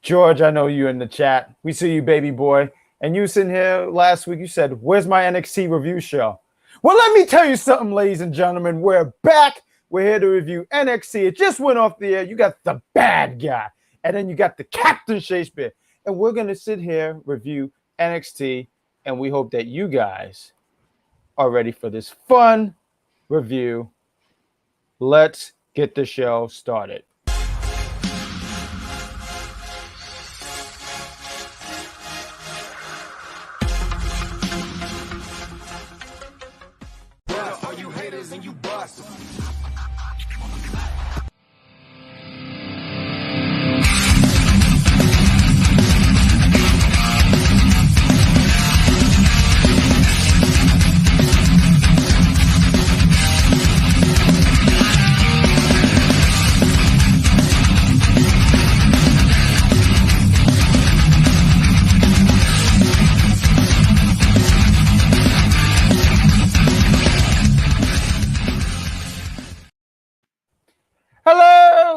George, I know you in the chat. We see you, baby boy. And you sitting here last week, you said, where's my NXT review show? Well, let me tell you something, ladies and gentlemen. We're back. We're here to review NXT. It just went off the air. You got the bad guy. And then you got the Captain Shaykespeare. And we're going to sit here, review NXT. And we hope that you guys are ready for this fun review. Let's get the show started.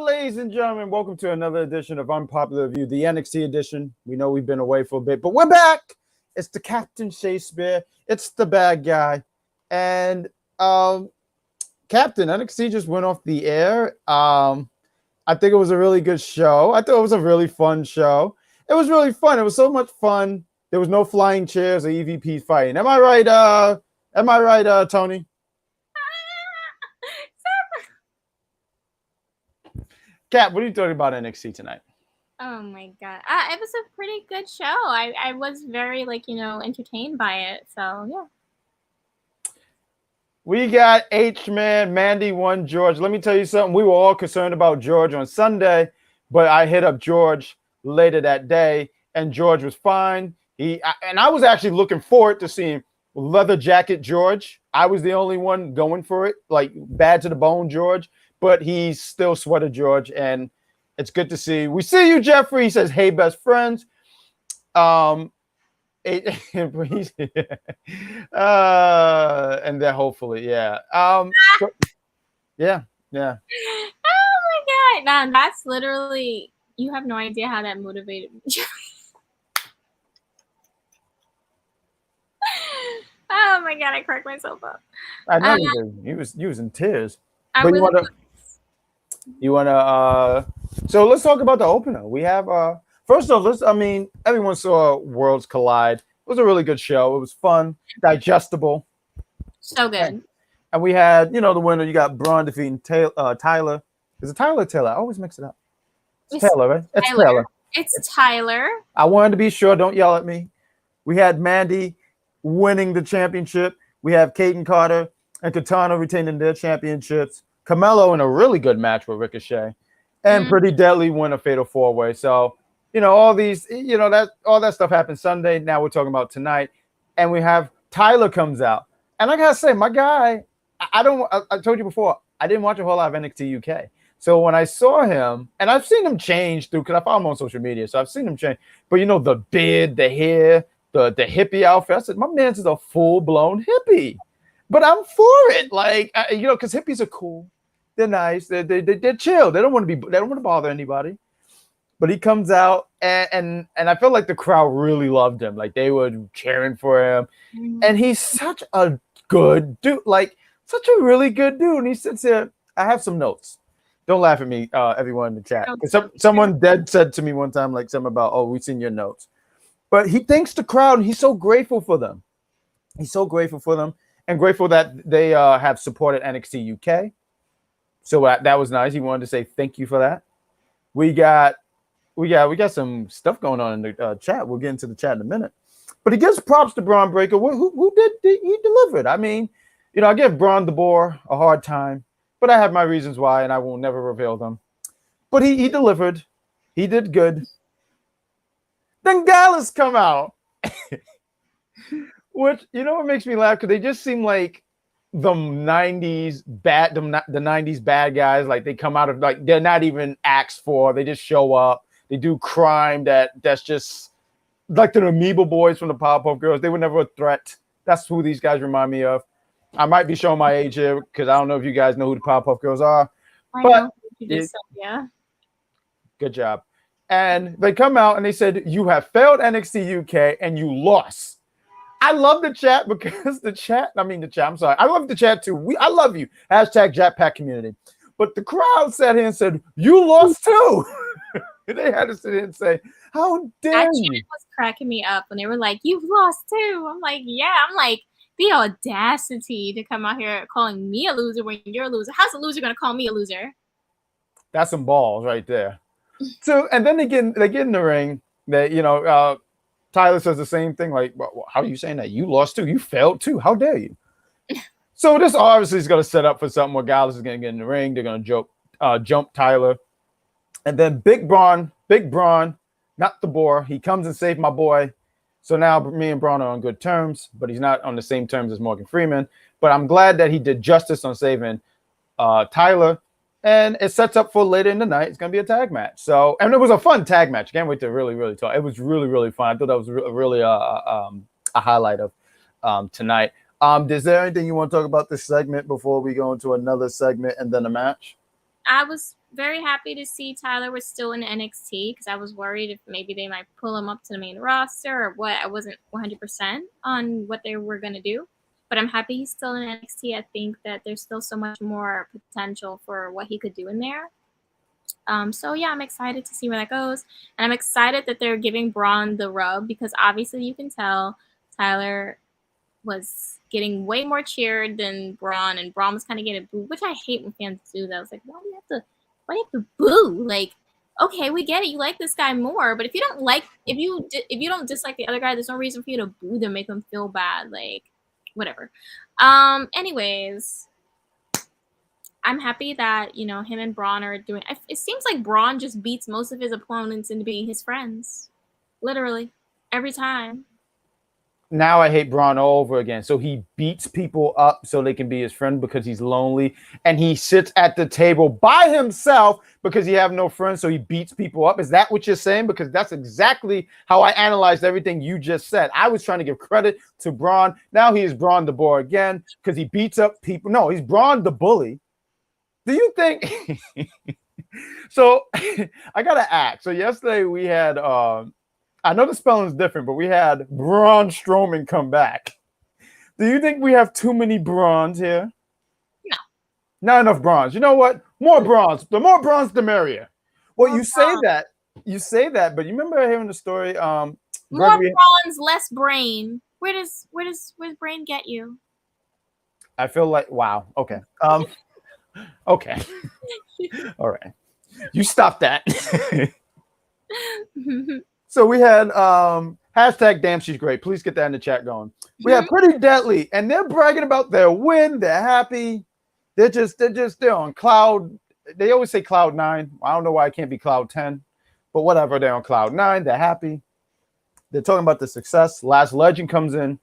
Ladies and gentlemen, welcome to another edition of Unpopular Review, the NXT edition. We know we've been away for a bit, but we're back. It's the Captain Shaykespeare. It's the bad guy. And Captain, NXT just went off the air. I think it was a really good show. I thought it was a really fun show. It was really fun. It was so much fun. There was no flying chairs or EVPs fighting. Am I right, Tony? Kat, what are you talking about NXT tonight? Oh my god. It was a pretty good show. I was very entertained by it. So yeah. We got H-Man, Mandy won George. Let me tell you something. We were all concerned about George on Sunday, but I hit up George later that day, and George was fine. I was actually looking forward to seeing leather jacket George. I was the only one going for it, like bad to the bone George. But he's still sweater George, and it's good to see. We see you, Jeffrey. He says, "Hey, best friends." And then hopefully, yeah. Yeah. Oh my god! Now that's literally, you have no idea how that motivated me. Oh my god! I cracked myself up. I know you did. He was in tears. But you wanna so let's talk about the opener. We have first off, everyone saw Worlds Collide. It was a really good show. It was fun, digestible. So good. And we had, the winner. You got Braun defeating Tyler. Is it Tyler or Taylor? I always mix it up. It's Taylor, right? It's Taylor. It's Tyler. I wanted to be sure. Don't yell at me. We had Mandy winning the championship. We have Kaden Carter and Katana retaining their championships. Carmelo in a really good match with Ricochet, and Pretty Deadly win a fatal 4-way. So, all these, all that stuff happened Sunday. Now we're talking about tonight, and we have Tyler comes out, and I gotta say, my guy, I told you before, I didn't watch a whole lot of NXT UK. So when I saw him, and I've seen him change because I follow him on social media, so I've seen him change. But the beard, the hair, the hippie outfit. I said, my man's is a full-blown hippie. But I'm for it, because hippies are cool. They're nice. They're chill. They don't want to bother anybody. But he comes out, and I felt like the crowd really loved him. Like they were cheering for him, and he's such a good dude. Like such a really good dude. And he sits there. I have some notes. Don't laugh at me, everyone in the chat. Someone dead said to me one time something about, "Oh, we've seen your notes." But he thanks the crowd, and he's so grateful for them. He's so grateful for them. And grateful that they have supported NXT UK. So that was nice. He wanted to say thank you for that. We got some stuff going on in the chat. We'll get into the chat in a minute. But he gives props to Braun Breaker. Who did he delivered? I give Braun the Boar a hard time, but I have my reasons why, and I will never reveal them. But he delivered. He did good. Then Gallus come out. Which, what makes me laugh? Because they just seem like the 90s bad guys. Like they come out of, they're not even asked for. They just show up. They do crime that's just like the Amoeba Boys from the Powerpuff Girls. They were never a threat. That's who these guys remind me of. I might be showing my age here because I don't know if you guys know who the Powerpuff Girls are. Yeah. Good job. And they come out and they said, you have failed NXT UK and you lost. I love the chat because I'm sorry. I love the chat too. I love you. Hashtag Jackpack community. But the crowd sat here and said, you lost too. They had to sit here and say, how dare that you? chat was cracking me up when they were like, you've lost too. I'm like, yeah. I'm like, the audacity to come out here calling me a loser when you're a loser. How's a loser going to call me a loser? That's some balls right there. So, and then they get in the ring. That Tyler says the same thing. Like, well, how are you saying that? You lost too. You failed too. How dare you? So this obviously is going to set up for something where Gallus is going to get in the ring. They're going to jump Tyler. And then Big Braun, not the boar. He comes and saves my boy. So now me and Braun are on good terms, but he's not on the same terms as Morgan Freeman. But I'm glad that he did justice on saving Tyler. And it sets up for later in the night. It's going to be a tag match. So, and it was a fun tag match. Can't wait to really, really talk. It was really, really fun. I thought that was really a highlight of tonight. Is there anything you want to talk about this segment before we go into another segment and then a match? I was very happy to see Tyler was still in NXT because I was worried if maybe they might pull him up to the main roster or what. I wasn't 100% on what they were going to do. But I'm happy he's still in NXT. I think that there's still so much more potential for what he could do in there. So, yeah, I'm excited to see where that goes. And I'm excited that they're giving Braun the rub because obviously you can tell Tyler was getting way more cheered than Braun. And Braun was kind of getting booed, which I hate when fans do that. I was like, why do you have to boo? Like, okay, we get it. You like this guy more. But if you don't dislike the other guy, there's no reason for you to boo them, make them feel bad. Like, whatever. Anyways, I'm happy that, him and Braun are doing. It seems like Braun just beats most of his opponents into being his friends. Literally. Every time. Now I hate Braun all over again. So he beats people up so they can be his friend because he's lonely. And he sits at the table by himself because he have no friends. So he beats people up. Is that what you're saying? Because that's exactly how I analyzed everything you just said. I was trying to give credit to Braun. Now he is Braun the Boar again because he beats up people. No, he's Braun the bully. Do you think? So I got to ask. So yesterday we had... I know the spelling is different, but we had Braun Strowman come back. Do you think we have too many Brauns here? No. Not enough Brauns. You know what? More Brauns. The more Brauns, the merrier. Well, you say that, but you remember hearing the story? More Brauns, less brain. Where's brain get you? I feel like wow. Okay. Okay. All right. You stop that. So we had hashtag damn she's great. Please get that in the chat going. We have Pretty Deadly, and they're bragging about their win. They're happy. They're on cloud. They always say cloud 9. I don't know why it can't be cloud 10, but whatever. They're on cloud 9. They're happy. They're talking about the success. Last Legend comes in,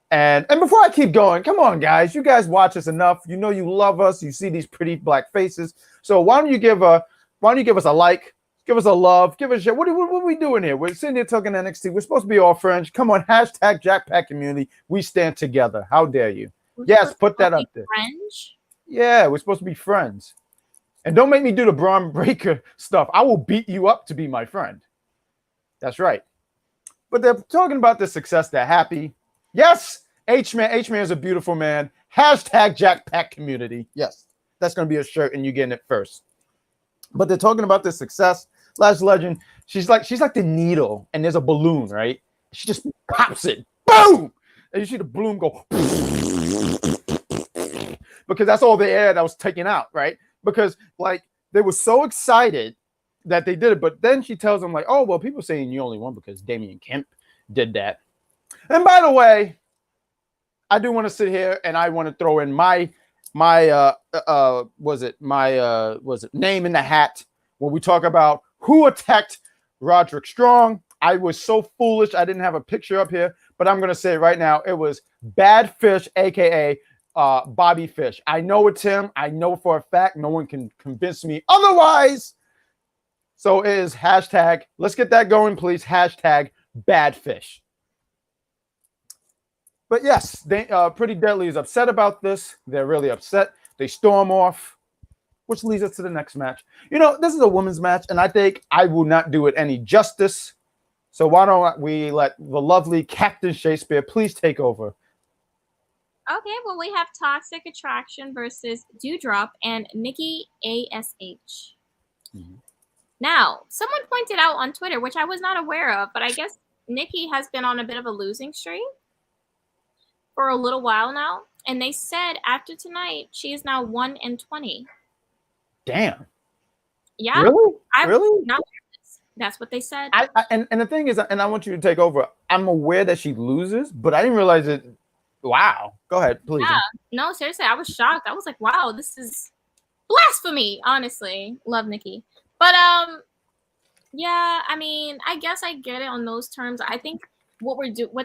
and before I keep going, come on, guys. You guys watch us enough. You know you love us. You see these pretty black faces. So why don't you give us a like? Give us a love. Give us a share. What are we doing here? We're sitting here talking NXT. We're supposed to be all friends. Come on, hashtag Jackpack community. We stand together. How dare you? Yes, put that up there. Friends? Yeah, we're supposed to be friends. And don't make me do the Braun Breaker stuff. I will beat you up to be my friend. That's right. But they're talking about the success. They're happy. Yes, H-Man. H-Man is a beautiful man. Hashtag Jackpack community. Yes, that's going to be a shirt, and you're getting it first. But they're talking about the success. Last Legend, she's like the needle, and there's a balloon, right? She just pops it, boom, and you see the balloon go because that's all the air that was taken out, right? Because like they were so excited that they did it, but then she tells them like, oh well, people saying you only won because Damian Kemp did that. And by the way, I do want to sit here and I want to throw in my name in the hat when we talk about who attacked Roderick Strong. I was so foolish. I didn't have a picture up here, but I'm going to say it right now. It was Bad Fish, a.k.a. Bobby Fish. I know it's him. I know for a fact. No one can convince me otherwise. So it is hashtag. Let's get that going, please. Hashtag Bad Fish. But yes, Pretty Deadly is upset about this. They're really upset. They storm off. which leads us to the next match. You know, this is a women's match, and I think I will not do it any justice. So why don't we let the lovely Captain Shaykespeare please take over? Okay, well, we have Toxic Attraction versus Doudrop and Nikki ASH. Now, someone pointed out on Twitter, which I was not aware of, but I guess Nikki has been on a bit of a losing streak for a little while now. And they said after tonight, she is now 1-20. Damn. Yeah. Really? Not That's what they said. And the thing is, and I want you to take over, I'm aware that she loses, but I didn't realize it. Wow. Go ahead, please. Yeah. No, seriously, I was shocked. I was like, wow, this is blasphemy, honestly. Love Nikki. But yeah, I mean, I guess I get it on those terms. I think what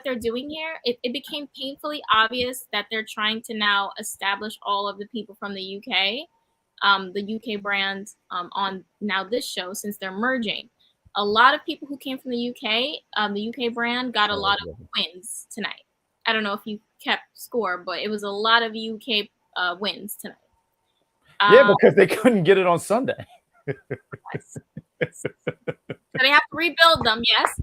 they're doing here, it became painfully obvious that they're trying to now establish all of the people from the UK, the UK brand on now this show, since they're merging. A lot of people who came from the UK brand got a lot of wins tonight. I don't know if you kept score, but it was a lot of UK wins tonight. Yeah, because they couldn't get it on Sunday. Yes. So they have to rebuild them, yes.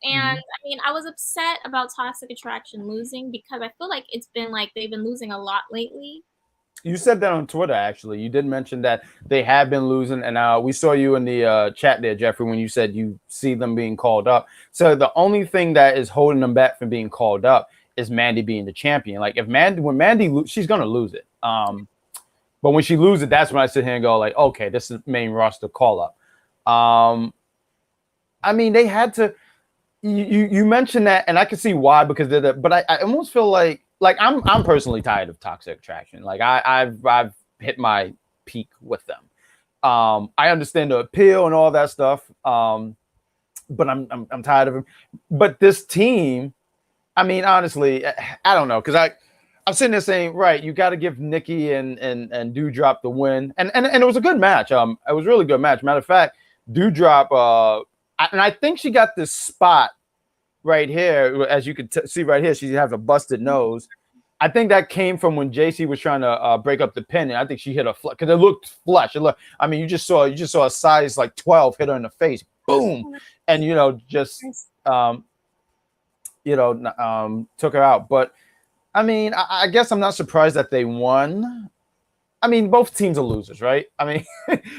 And I mean, I was upset about Toxic Attraction losing because I feel like it's been like they've been losing a lot lately. You said that on Twitter, actually. You did mention that they have been losing, and we saw you in the chat there, Jeffrey, when you said you see them being called up. So the only thing that is holding them back from being called up is Mandy being the champion. Like when Mandy she's gonna lose it. But when she loses it, that's when I sit here and go like, okay, this is main roster call up. I mean, they had to. You mentioned that, and I can see why because they're but I almost feel like I'm personally tired of Toxic Attraction. Like I've hit my peak with them. I understand the appeal and all that stuff, but I'm tired of them. But this team, I mean, honestly, I don't know because I'm sitting there saying, right, you got to give Nikki and Doudrop the win, and it was a good match. It was a really good match. Matter of fact, Doudrop, and I think she got this spot right here, as you can see right here. She has a busted nose. I think that came from when Jacy was trying to break up the pin, and I think she hit a because it looked flush. I mean, you just saw a size like 12 hit her in the face, boom, and took her out. But I mean, I guess I'm not surprised that they won. I mean, both teams are losers, right? I mean,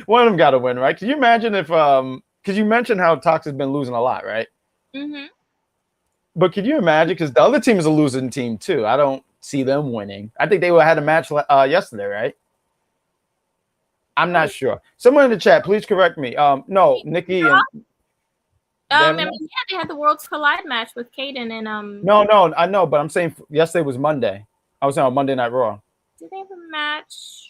one of them got to win, right? Can you imagine if because you mentioned how Toxic's been losing a lot, right? Mm-hmm. But could you imagine? Because the other team is a losing team too. I don't see them winning. I think they had a match yesterday, right? I'm not sure. Someone in the chat, please correct me. No, Nikki and. I mean, yeah, they had the Worlds Collide match with Kaden and No, I know, but I'm saying yesterday was Monday. I was saying on Monday Night Raw. Did they have a match?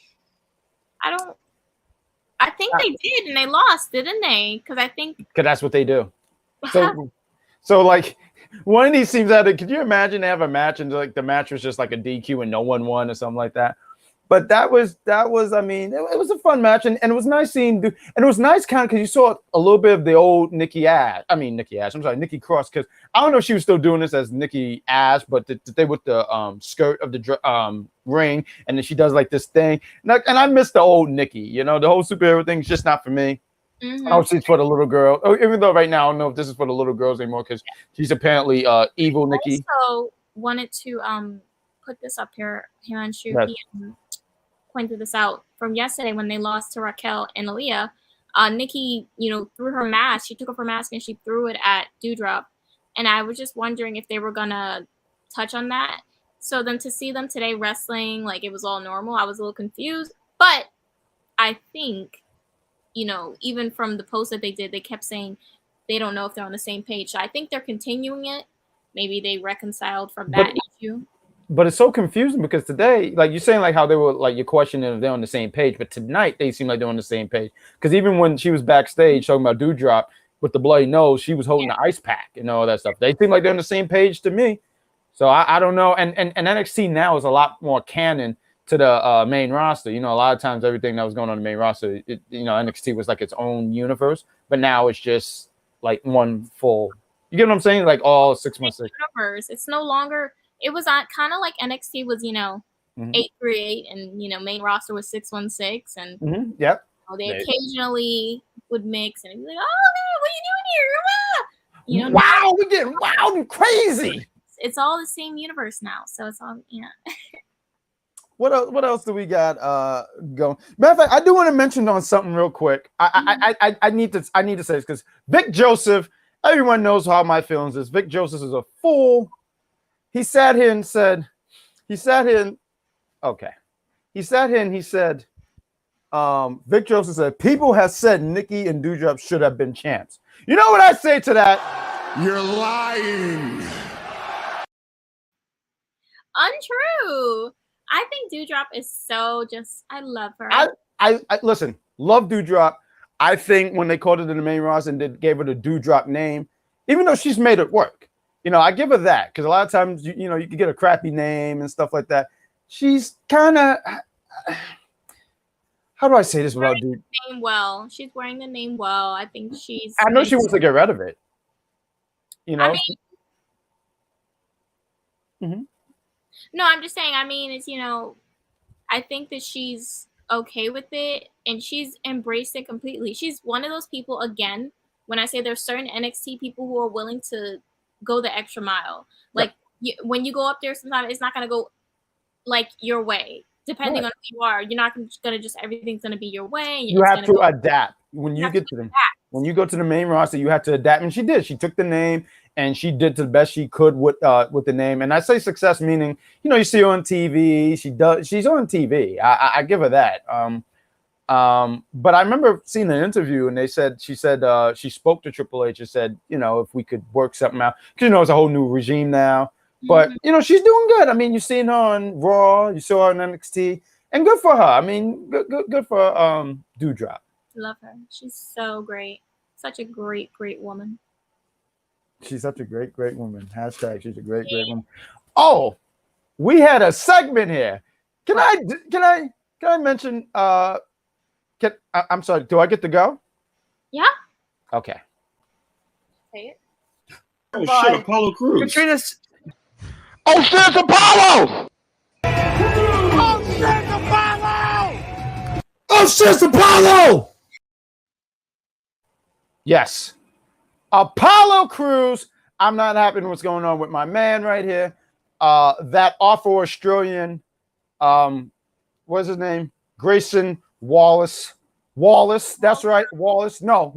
I think they did, and they lost, didn't they? Because that's what they do. So like one of these teams could you imagine they have a match and like the match was just like a DQ and no one won or something like that? But that was I mean, it was a fun match and it was nice seeing and it was nice kind of because you saw a little bit of the old Nikki Cross, because I don't know if she was still doing this as Nikki Ash, but they with the skirt of the ring, and then she does like this thing, and I miss the old Nikki. The whole superhero thing is just not for me. Mm-hmm. Oh, she's for the little girl. Oh, even though right now I don't know if this is for the little girls anymore because she's apparently evil Nikki. Also wanted to put this up here on Shu. Yes. He pointed this out from yesterday when they lost to Raquel and Aaliyah. Nikki, threw her mask. She took off her mask and she threw it at Doudrop. And I was just wondering if they were gonna touch on that. So then to see them today wrestling like it was all normal, I was a little confused. But I think, even from the post that they did, they kept saying they don't know if they're on the same page. So I think they're continuing it. Maybe they reconciled from that issue. But it's so confusing because today, like you're saying, like how they were, like you're questioning if they're on the same page. But tonight they seem like they're on the same page. Because even when she was backstage talking about Doudrop with the bloody nose, she was holding the ice pack and all that stuff. They seem like they're on the same page to me. So I don't know. And NXT now is a lot more canon to the main roster. A lot of times everything that was going on in the main roster, NXT was like its own universe. But now it's just like one full. You get what I'm saying? Like all 6 months. Universe. It's no longer. It was kind of like NXT was, 838, and main roster was 616, and Yep. They occasionally would mix and be like, "Oh, hey, what are you doing here?" Wow, we're getting wild and crazy. It's all the same universe now, so it's all What else do we got going? Matter of fact, I do want to mention on something real quick. I need to say this because Vic Joseph. Everyone knows how my feelings is. Vic Joseph is a fool. He sat here and said, Vic Joseph said, people have said Nikki and Doudrop should have been champs. You know what I say to that? You're lying. Untrue. I think Doudrop is so I love her. I listen, love Doudrop. I think when they called it in the main roster and they gave her the Doudrop name, even though she's made it work, I give her that because a lot of times, you can get a crappy name and stuff like that. She's kind of, how do I say this without dude? Name well. She's wearing the name well. I think she's. I know she wants to get rid of it. No, I'm just saying. It's I think that she's okay with it and she's embraced it completely. She's one of those people. Again, when I say there's certain NXT people who are willing to go the extra mile, like when you go up there, sometimes it's not gonna go like your way. Depending on who you are, you're not gonna just everything's gonna be your way. You have to adapt when you get to them. When you go to the main roster, you have to adapt, and she did. She took the name and she did the best she could with the name. And I say success meaning, you see her on TV. She's on TV. I give her that. But I remember seeing an interview, and she said she spoke to Triple H and said, if we could work something out, because it's a whole new regime now. But she's doing good. You've seen her on Raw, you saw her on NXT, and good for her. Good for Doudrop. Love her. She's so great. Such a great woman. She's such a great woman. Hashtag she's a great woman. Oh, we had a segment here. Can I mention? I'm sorry. Do I get to go? Yeah. Okay. Say it. Oh shit, Apollo Crews. Katrina's. Oh shit, it's Apollo! Oh shit, it's Apollo! Yes. Apollo Crews. I'm not happy with what's going on with my man right here. That awful Australian, what's his name? Grayson Wallace. That's right, Wallace. No.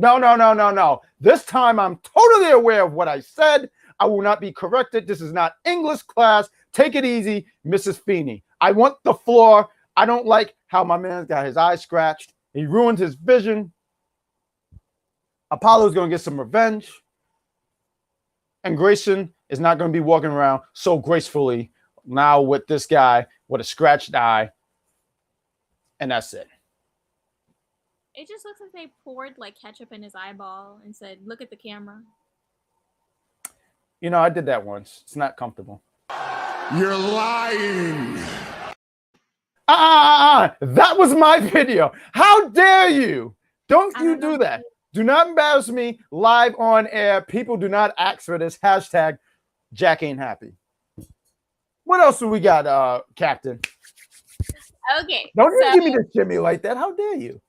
This time I'm totally aware of what I said. I will not be corrected. This is not English class. Take it easy, Mrs. Feeney. I want the floor. I don't like how my man's got his eyes scratched. He ruined his vision. Apollo's going to get some revenge. And Grayson is not going to be walking around so gracefully now with this guy with a scratched eye. And that's it. It just looks like they poured ketchup in his eyeball and said, "Look at the camera." I did that once. It's not comfortable. You're lying. That was my video. How dare you? Don't you do that. Do not embarrass me live on air. People do not ask for this. Hashtag Jack ain't happy. What else do we got, Captain? Okay. Don't you give me the shimmy like that. How dare you?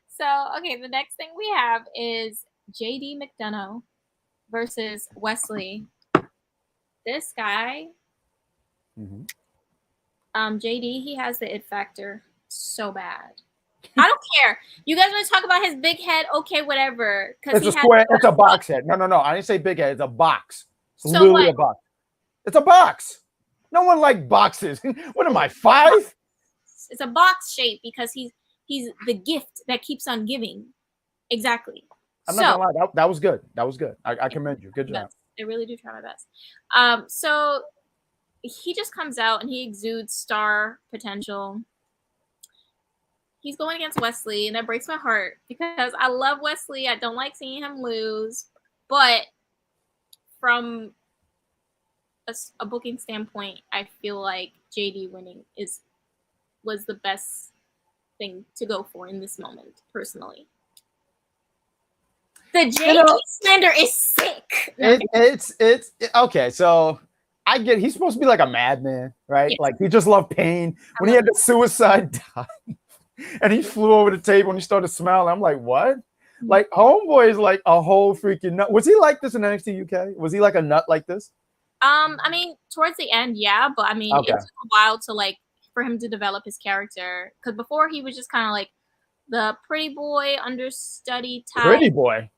So, the next thing we have is JD McDonough versus Wesley. This guy, JD, he has the it factor so bad. I don't care. You guys want to talk about his big head? Okay, whatever. It's a square. It's a box head. No. I didn't say big head. It's a box. It's literally a box. It's a box. No one likes boxes. What am I, 5? It's a box shape because he's the gift that keeps on giving. Exactly. I'm not gonna lie. That was good. That was good. I commend you. Good job. I really do try my best. So he just comes out and he exudes star potential. He's going against Wesley, and that breaks my heart because I love Wesley. I don't like seeing him lose, but from a booking standpoint, I feel like JD winning was the best thing to go for in this moment, personally. The JD slander is sick. It's okay. So I get he's supposed to be like a madman, right? Yes. Like he just loved pain. When he had the suicide dive and he flew over the table and he started smiling, I'm like, what? Like Homeboy is like a whole freaking nut. Was he like this in NXT UK? Was he like a nut like this? I mean, towards the end, yeah, but I mean, Okay. it took a while to like for him to develop his character. Because before he was just kind of like the pretty boy, understudy type. Pretty boy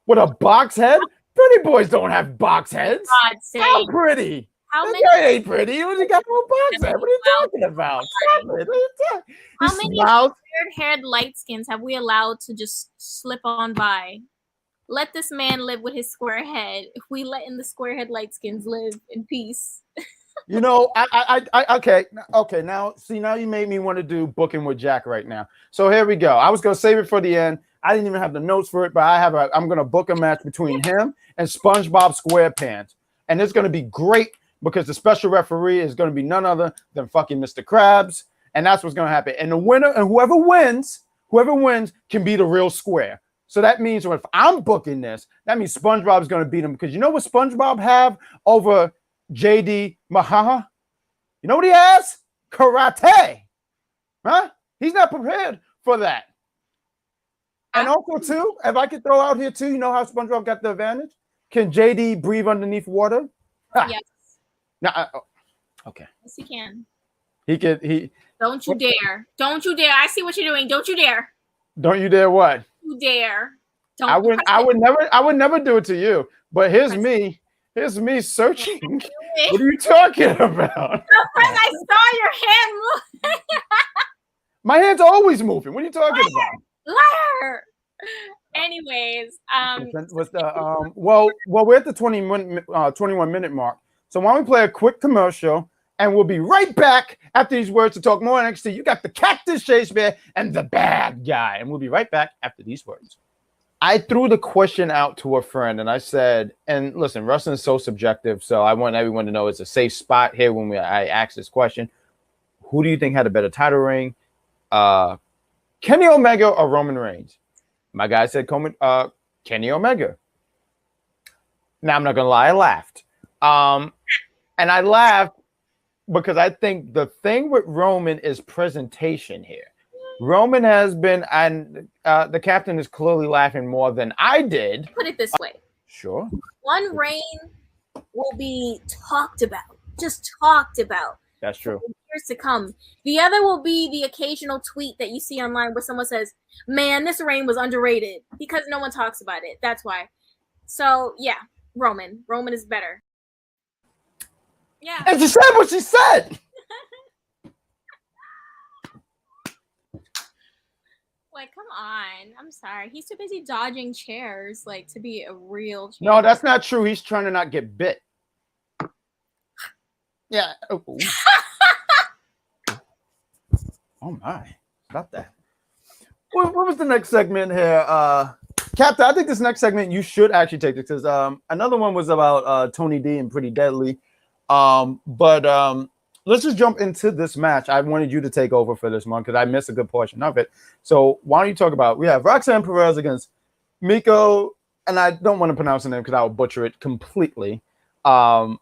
with a box head. Pretty boys don't have box heads. God's sake. How pretty? How That many? guy ain't pretty. He only got no box head. What are you talking about? Stop it. What are you talking? How He many smiles. weird-haired light skins have we allowed to just slip on by? Let this man live with his square head. If we let in the square head light skins live in peace. You know, okay. Now, see, now you made me want to do booking with Jack right now. So here we go. I was gonna save it for the end. I didn't even have the notes for it, but I'm gonna book a match between him and SpongeBob SquarePants, and it's gonna be great because the special referee is gonna be none other than fucking Mr. Krabs, and that's what's gonna happen. And the winner and whoever wins can be the real square. So that means if I'm booking this, that means SpongeBob is gonna beat him because you know what SpongeBob have over JD Mahaha? You know what he has? Karate. Huh? He's not prepared for that. And also, too, if I could throw out here, too, you know how SpongeBob got the advantage? Can JD breathe underneath water? Ha. Yes. Now, okay. Yes, he can. He. Don't you dare. Don't you dare. I see what you're doing. Don't you dare. Don't you dare what? You dare. Don't I would never do it to you. But here's me searching. What are you talking about? I saw your hand move. My hand's always moving. What are you talking about? Liar. Anyways, what's the well, we're at the 21 minute mark. So why don't we play a quick commercial and we'll be right back after these words to talk more NXT. You got the Cactus Shaykespeare and the bad guy, and we'll be right back after these words. I threw the question out to a friend and I said, and listen, wrestling is so subjective, so I want everyone to know it's a safe spot here when I ask this question. Who do you think had a better title reign? Kenny Omega or Roman Reigns? My guy said Kenny Omega. Now, I'm not going to lie, I laughed. And I laughed because I think the thing with Roman is presentation here. Roman has been, and the captain is clearly laughing more than I did. Put it this way. Sure. One reign will be talked about, just talked about. That's true. Years to come. The other will be the occasional tweet that you see online where someone says, man, this reign was underrated because no one talks about it. That's why. So, yeah, Roman. Roman is better. Yeah. And she said what she said. Like, come on. I'm sorry. He's too busy dodging chairs, like, to be a real champion. No, that's not true. He's trying to not get bit. Yeah. Oh, oh my. Stop that. What was the next segment here? Captain, I think this next segment you should actually take it because another one was about Tony D and Pretty Deadly. But let's just jump into this match. I wanted you to take over for this one because I missed a good portion of it. So why don't you talk about, we have Roxanne Perez against Meiko, and I don't want to pronounce the name because I will butcher it completely. And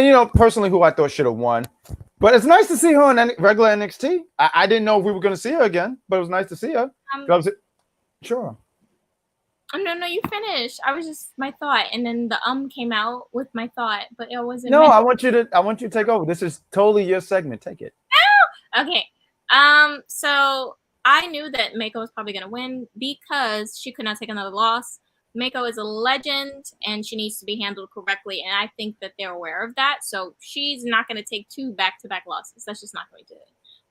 you know, personally, who I thought should have won. But it's nice to see her on regular NXT. I didn't know if we were going to see her again, but it was nice to see her. Sure. Oh, no, you finished. I was just my thought, and then the came out with my thought, but it wasn't. No, I want you to take over. This is totally your segment. Take it. Okay. So I knew that Meiko was probably gonna win because she could not take another loss. Meiko is a legend, and she needs to be handled correctly, and I think that they're aware of that. So she's not gonna take 2 back-to-back losses. That's just not going to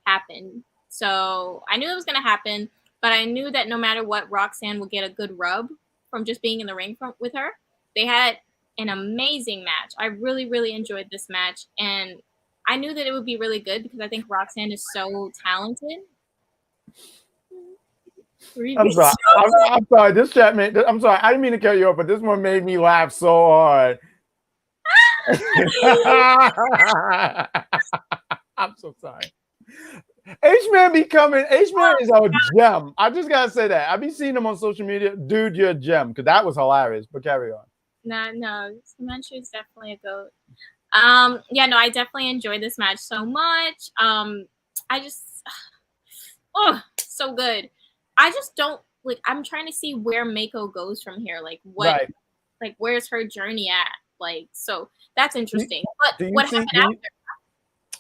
happen. So I knew it was gonna happen. But I knew that no matter what, Roxanne would get a good rub from just being in the ring with her. They had an amazing match. I really, really enjoyed this match. And I knew that it would be really good because I think Roxanne is so talented. I'm sorry. I'm sorry. This chat made. I'm sorry. I didn't mean to cut you off, but this one made me laugh so hard. I'm so sorry. H-Man H-Man is a gem. I just gotta say that. I've been seeing him on social media. Dude, you're a gem. Because that was hilarious. But carry on. No, Himanshu is definitely a goat. Yeah, no, I definitely enjoyed this match so much. I just, oh, so good. I just don't like. I'm trying to see where Meiko goes from here. Like, what, Right. like, where's her journey at? Like, so that's interesting. But Do you what see? happened Do you, after?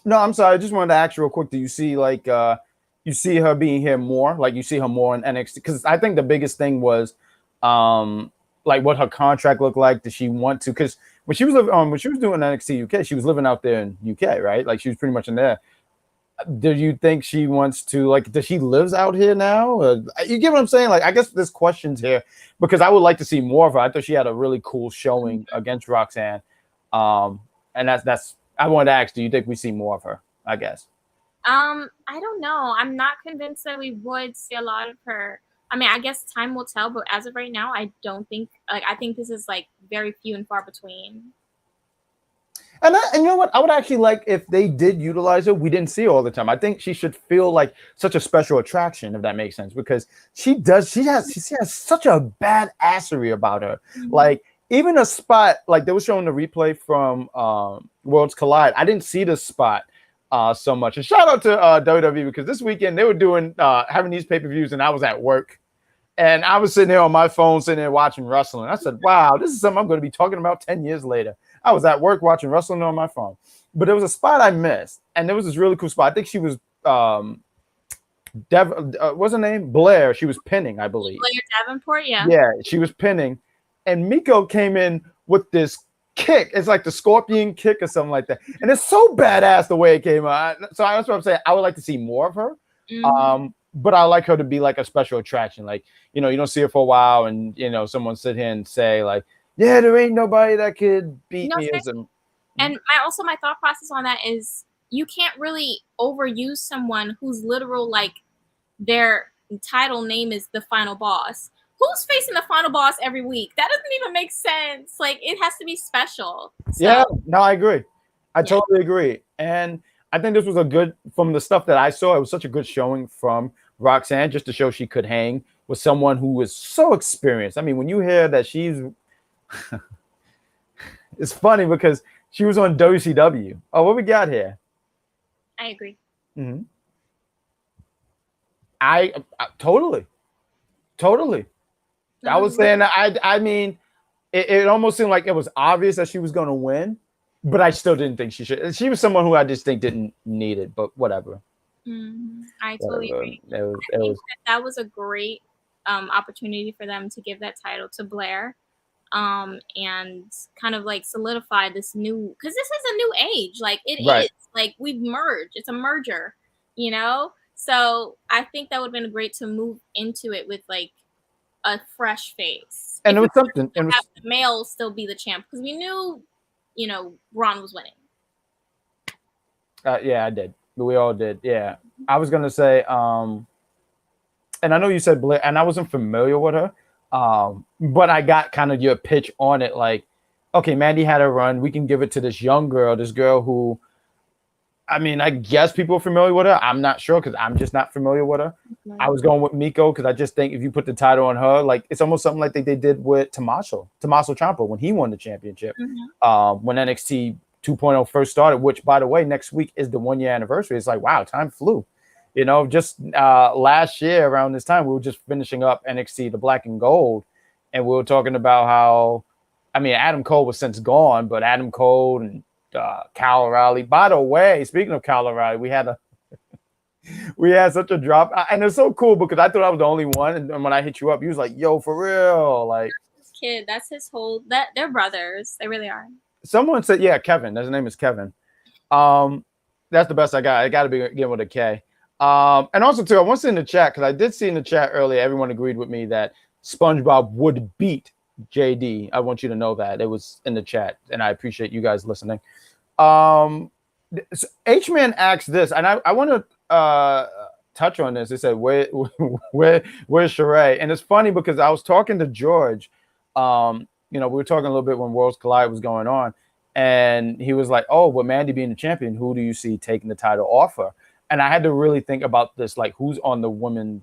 no, I'm sorry. I just wanted to ask you real quick. Do you see like you see her being here more? Like you see her more in NXT? Because I think the biggest thing was like what her contract looked like. Did she want to? Because when she was when she was doing NXT UK, she was living out there in UK, right? Like she was pretty much in there. Do you think she wants to like? Does she lives out here now? You get what I'm saying? Like I guess there's questions here because I would like to see more of her. I thought she had a really cool showing against Roxanne, and that's. I wanted to ask, do you think we see more of her? I guess. I don't know. I'm not convinced that we would see a lot of her. I mean, I guess time will tell, but as of right now, I don't think. Like, I think this is like very few and far between. And you know what? I would actually like if they did utilize her. We didn't see her all the time. I think she should feel like such a special attraction, if that makes sense, because she does. She has such a badassery about her. Mm-hmm. Like even a spot like they were showing the replay from Worlds Collide. I didn't see this spot so much. And shout out to WWE because this weekend they were doing having these pay-per-views, and I was at work. And I was sitting there on my phone, sitting there watching wrestling. I said, wow, this is something I'm going to be talking about 10 years later. I was at work watching wrestling on my phone. But there was a spot I missed. And there was this really cool spot. I think she was, what's her name? Blair. She was pinning, I believe. Blair Davenport, yeah. Yeah, she was pinning. And Meiko came in with this kick. It's like the scorpion kick or something like that. And it's so badass the way it came out. So that's what I'm saying. I would like to see more of her. Mm-hmm. But I like her to be like a special attraction. Like, you know, you don't see her for a while and, you know, someone sit here and say like, yeah, there ain't nobody that could beat me. And my thought process on that is you can't really overuse someone whose literal, like, their title name is the final boss. Who's facing the final boss every week? That doesn't even make sense. Like, it has to be special. So, yeah, no, I agree. I totally agree. And I think this was a good, from the stuff that I saw, it was such a good showing from Roxanne just to show she could hang with someone who is so experienced. I mean, when you hear that she's, it's funny because she was on WCW. Oh, what we got here? I agree. Mm-hmm. I totally. Mm-hmm. I was saying that I mean, it almost seemed like it was obvious that she was going to win. But I still didn't think she should. She was someone who I just think didn't need it, but whatever. Mm-hmm. I totally agree. I think that was a great opportunity for them to give that title to Blair and kind of like solidify this new, because this is a new age. Like it is. Like we've merged. It's a merger, you know? So I think that would have been great to move into it with like a fresh face. And it was something. And have the male still be the champ because we knew, you know, Ron was winning. Yeah, I did. We all did. Yeah. I was going to say, and I know you said Blair, and I wasn't familiar with her, but I got kind of your pitch on it. Like, okay, Mandy had a run. We can give it to this young girl, this girl who, I mean, I guess people are familiar with her. I'm not sure because I'm just not familiar with her. Mm-hmm. I was going with Meiko because I just think if you put the title on her, like it's almost something like they did with Tommaso Ciampa when he won the championship. Mm-hmm. When NXT 2.0 first started, which by the way, next week is the 1 year anniversary. It's like, wow, time flew. You know, just last year around this time, we were just finishing up NXT, the Black and Gold, and we were talking about how, I mean, Adam Cole was since gone, but Adam Cole and Kyle O'Reilly. By the way, speaking of Kyle O'Reilly, we had such a drop, and it's so cool because I thought I was the only one, and when I hit you up, you was like, "Yo, for real!" Like, this kid, that's his whole. That they're brothers, they really are. Someone said, "Yeah, Kevin." His name is Kevin. That's the best I got. I got to begin with a K. And also too, I want to see in the chat because I did see in the chat earlier, everyone agreed with me that SpongeBob would beat JD. I want you to know that it was in the chat, and I appreciate you guys listening. So H-Man asked this, and I want to touch on this. He said, where's Sheree? And it's funny because I was talking to George. You know, we were talking a little bit when Worlds Collide was going on, and he was like, "Oh, with Mandy being the champion, who do you see taking the title off her?" And I had to really think about this, like who's on the women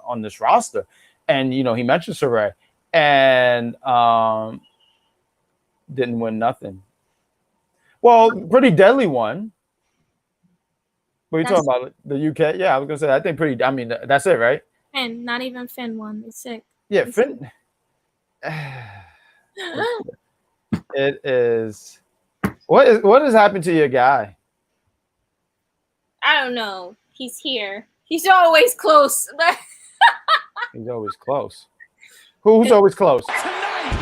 on this roster. And you know, he mentioned Sheree. And didn't win nothing. Well, Pretty Deadly won. What are you talking about? The UK? Yeah, I was gonna say. I think pretty. I mean, that's it, right? Finn, not even Finn won. It's sick. Yeah, Finn. It is. What has happened to your guy? I don't know. He's here. He's always close. He's always close. Who's always close? Tonight,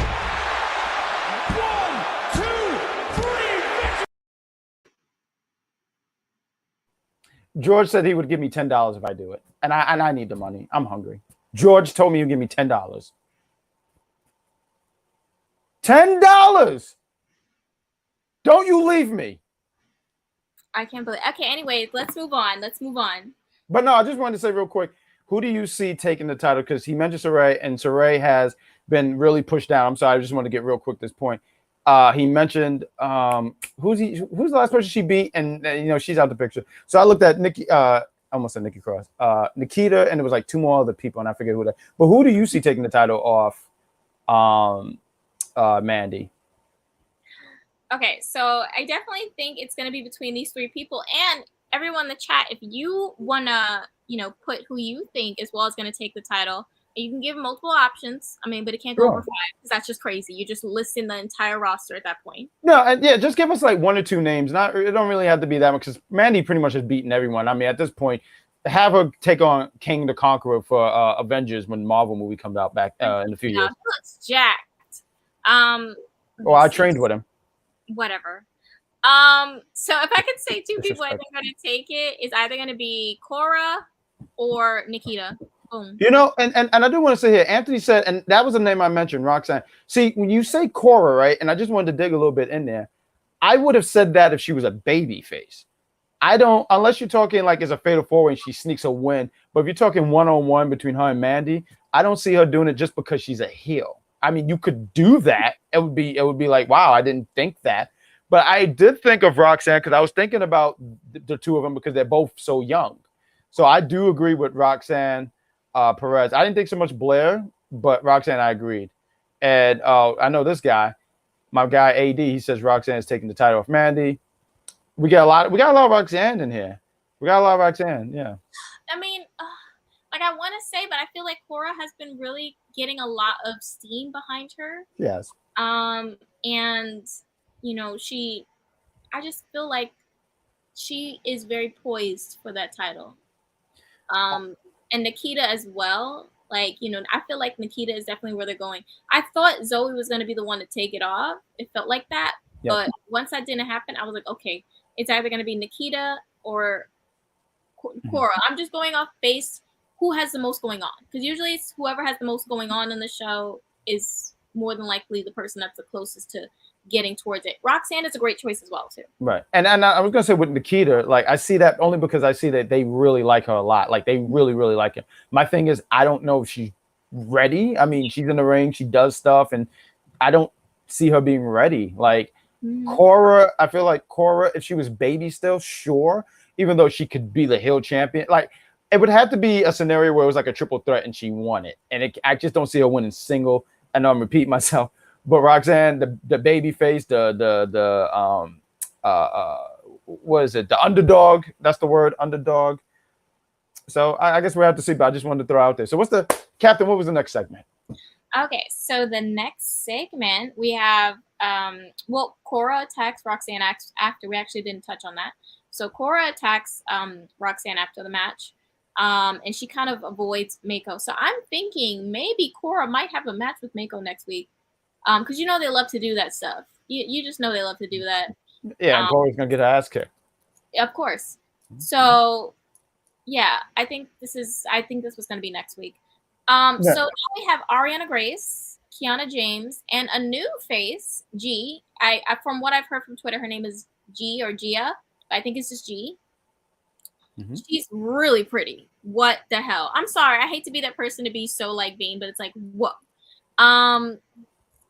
1, 2, 3. George said he would give me $10 if I do it, and I need the money. I'm hungry. George told me he'd give me $10. $10. Don't you leave me. I can't believe. Okay, anyway, let's move on. But no, I just wanted to say real quick, who do you see taking the title? Because he mentioned Saray, and Saray has been really pushed down. I'm sorry, I just want to get real quick this point. He mentioned who's the last person she beat, and she's out the picture. So I looked at Nikki. I almost said Nikki Cross, Nikita, and it was like 2 more other people, and I forget who that. But who do you see taking the title off Mandy? Okay, so I definitely think it's going to be between these 3 people, and everyone in the chat, if you want to, put who you think as well as going to take the title, you can give multiple options. I mean, but it can't go over 5 because that's just crazy. You just listing the entire roster at that point. No, and yeah, just give us like 1 or 2 names. It don't really have to be that much because Mandy pretty much has beaten everyone. I mean, at this point, have her take on King the Conqueror for Avengers when Marvel movie comes out back in a few years. He looks jacked. Well, I trained with him. Whatever. So if I could say 2 people I think are going to take it, it's either going to be Quora or Nikita. Boom. And I do want to say here, Anthony said, and that was the name I mentioned, Roxanne. See, when you say Quora, right, and I just wanted to dig a little bit in there, I would have said that if she was a baby face. I don't, unless you're talking like it's a fatal 4-way and she sneaks a win, but if you're talking one-on-one between her and Mandy, I don't see her doing it just because she's a heel. I mean, you could do that. It would be like, wow, I didn't think that. But I did think of Roxanne because I was thinking about the 2 of them because they're both so young. So I do agree with Roxanne, Perez. I didn't think so much Blair, but Roxanne, I agreed. And I know this guy, my guy AD, he says Roxanne is taking the title off Mandy. We got a lot of Roxanne in here. We got a lot of Roxanne, yeah. I mean, like I want to say, but I feel like Quora has been really getting a lot of steam behind her. Yes. And I just feel like she is very poised for that title. And Nikita as well. Like, I feel like Nikita is definitely where they're going. I thought Zoe was going to be the one to take it off. It felt like that. Yep. But once that didn't happen, I was like, okay, it's either going to be Nikita or Quora. I'm just going off base who has the most going on. Because usually it's whoever has the most going on in the show is more than likely the person that's the closest to getting towards it. Roxanne is a great choice as well, too. Right. And I was going to say with Nikita, like I see that only because I see that they really like her a lot. Like they really, really like her. My thing is, I don't know if she's ready. I mean, she's in the ring. She does stuff. And I don't see her being ready. Like Quora, I feel like Quora, if she was baby still, sure. Even though she could be the heel champion. Like it would have to be a scenario where it was like a triple threat and she won it. And I just don't see her winning single. I know I'm repeating myself. But Roxanne, the baby face, what is it? The underdog. That's the word, underdog. So I guess we have to see, but I just wanted to throw out there. So Captain, what was the next segment? Okay, so the next segment we have, Quora attacks Roxanne after. We actually didn't touch on that. So Quora attacks Roxanne after the match, and she kind of avoids Meiko. So I'm thinking maybe Quora might have a match with Meiko next week. Because they love to do that stuff. You just know they love to do that. Yeah, and Corey's gonna get her ass kicked. Of course. So yeah, I think this was gonna be next week. So now we have Ariana Grace, Kiana James, and a new face, G. I from what I've heard from Twitter, her name is G or Gia. I think it's just G. Mm-hmm. She's really pretty. What the hell? I'm sorry. I hate to be that person to be so like vain, but it's like, whoa.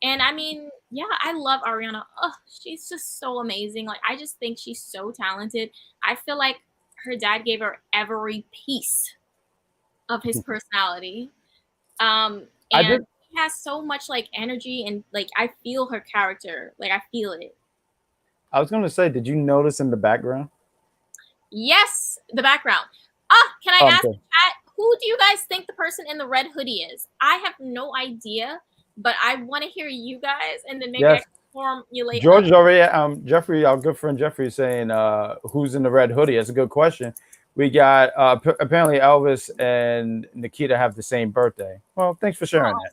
And I mean, yeah, I love Ariana. Oh, she's just so amazing. Like, I just think she's so talented. I feel like her dad gave her every piece of his personality. And has so much like energy and like I feel her character. Like I feel it. I was gonna say, did you notice in the background? Yes, the background. Can I ask Okay. who do you guys think the person in the red hoodie is? I have no idea, but I want to hear you guys, and then maybe I Yes. can formulate. George already, Jeffrey, our good friend Jeffrey, is saying, who's in the red hoodie? That's a good question. We got apparently Elvis and Nikita have the same birthday. Well, thanks for sharing that.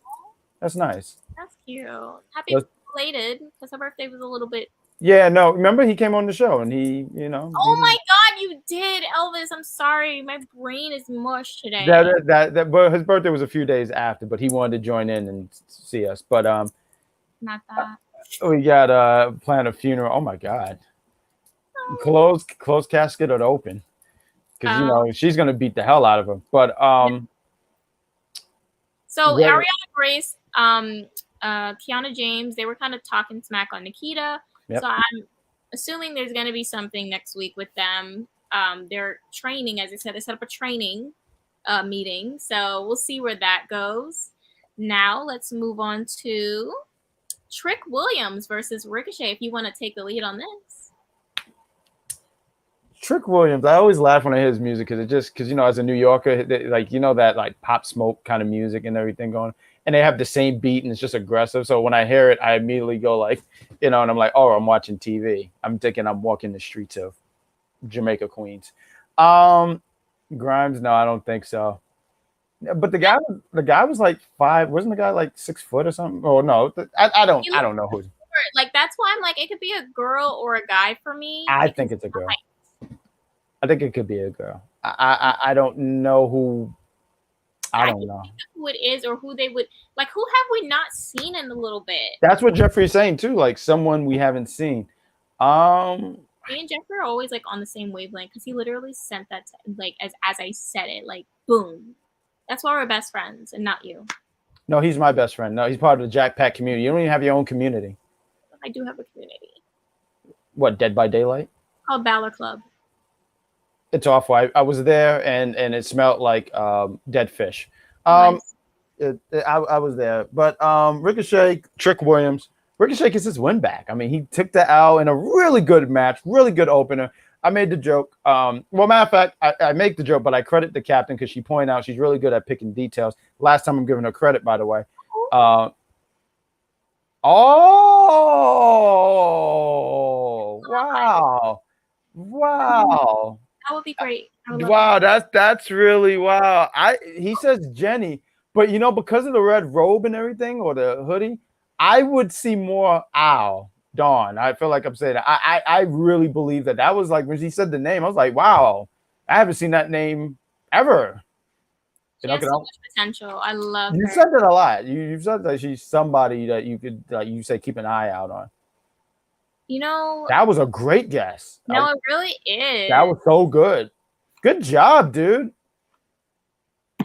That's nice. That's cute. Happy belated, because her birthday was a little bit. Yeah, no, remember he came on the show and he, you know. Oh my God, you did, Elvis. I'm sorry, my brain is mush today. But his birthday was a few days after, but he wanted to join in and see us. But not that. We got plan a funeral. Oh my God, closed casket or open, because you know she's gonna beat the hell out of him. But so Ariana Grace, Kiana James, they were kind of talking smack on Nikita. Yep. So I'm assuming there's going to be something next week with them. They're training, as I said, they set up a training meeting. So we'll see where that goes. Now let's move on to Trick Williams versus Ricochet. If you want to take the lead on this. Trick Williams, I always laugh when I hear his music because you know, as a New Yorker, like, you know, that like Pop Smoke kind of music and everything going, and they have the same beat and it's just aggressive. So when I hear it, I immediately go like, you know, and I'm like, oh, I'm watching TV. I'm thinking I'm walking the streets of Jamaica, Queens. Grimes, no, I don't think so. But the guy was like 5. Wasn't the guy like 6 foot or something? Oh no, I don't know who. Like that's why I'm like, it could be a girl or a guy for me. I think it's a girl. I think it could be a girl. I don't know who. I don't know who it is or who they would like. Who have we not seen in a little bit? That's what Jeffrey's saying too. Like someone we haven't seen. Me and Jeffrey are always like on the same wavelength because he literally sent that to, like as I said it, like boom. That's why we're best friends and not you. No, he's my best friend. No, he's part of the Jack Pack community. You don't even have your own community. I do have a community. What, Dead by Daylight? Called Balor Club. It's awful. I was there and it smelled like dead fish. Nice. I was there. But Ricochet, Trick Williams. Ricochet gets his win back. I mean, he took the L in a really good match, really good opener. I made the joke. Well, matter of fact, I make the joke, but I credit the captain because she pointed out she's really good at picking details. Last time I'm giving her credit, by the way. Wow. That would be great. Wow, that's really wow. He says Jenny, but you know, because of the red robe and everything, or the hoodie, I would see more Dawn. I feel like I'm saying that. I really believe that was like when she said the name, I was like, wow, I haven't seen that name ever. She has so much potential. I love you her. Said that a lot. You've said that she's somebody that you could you say keep an eye out on. You know, that was a great guess. No, it really is. That was so good. Good job, dude.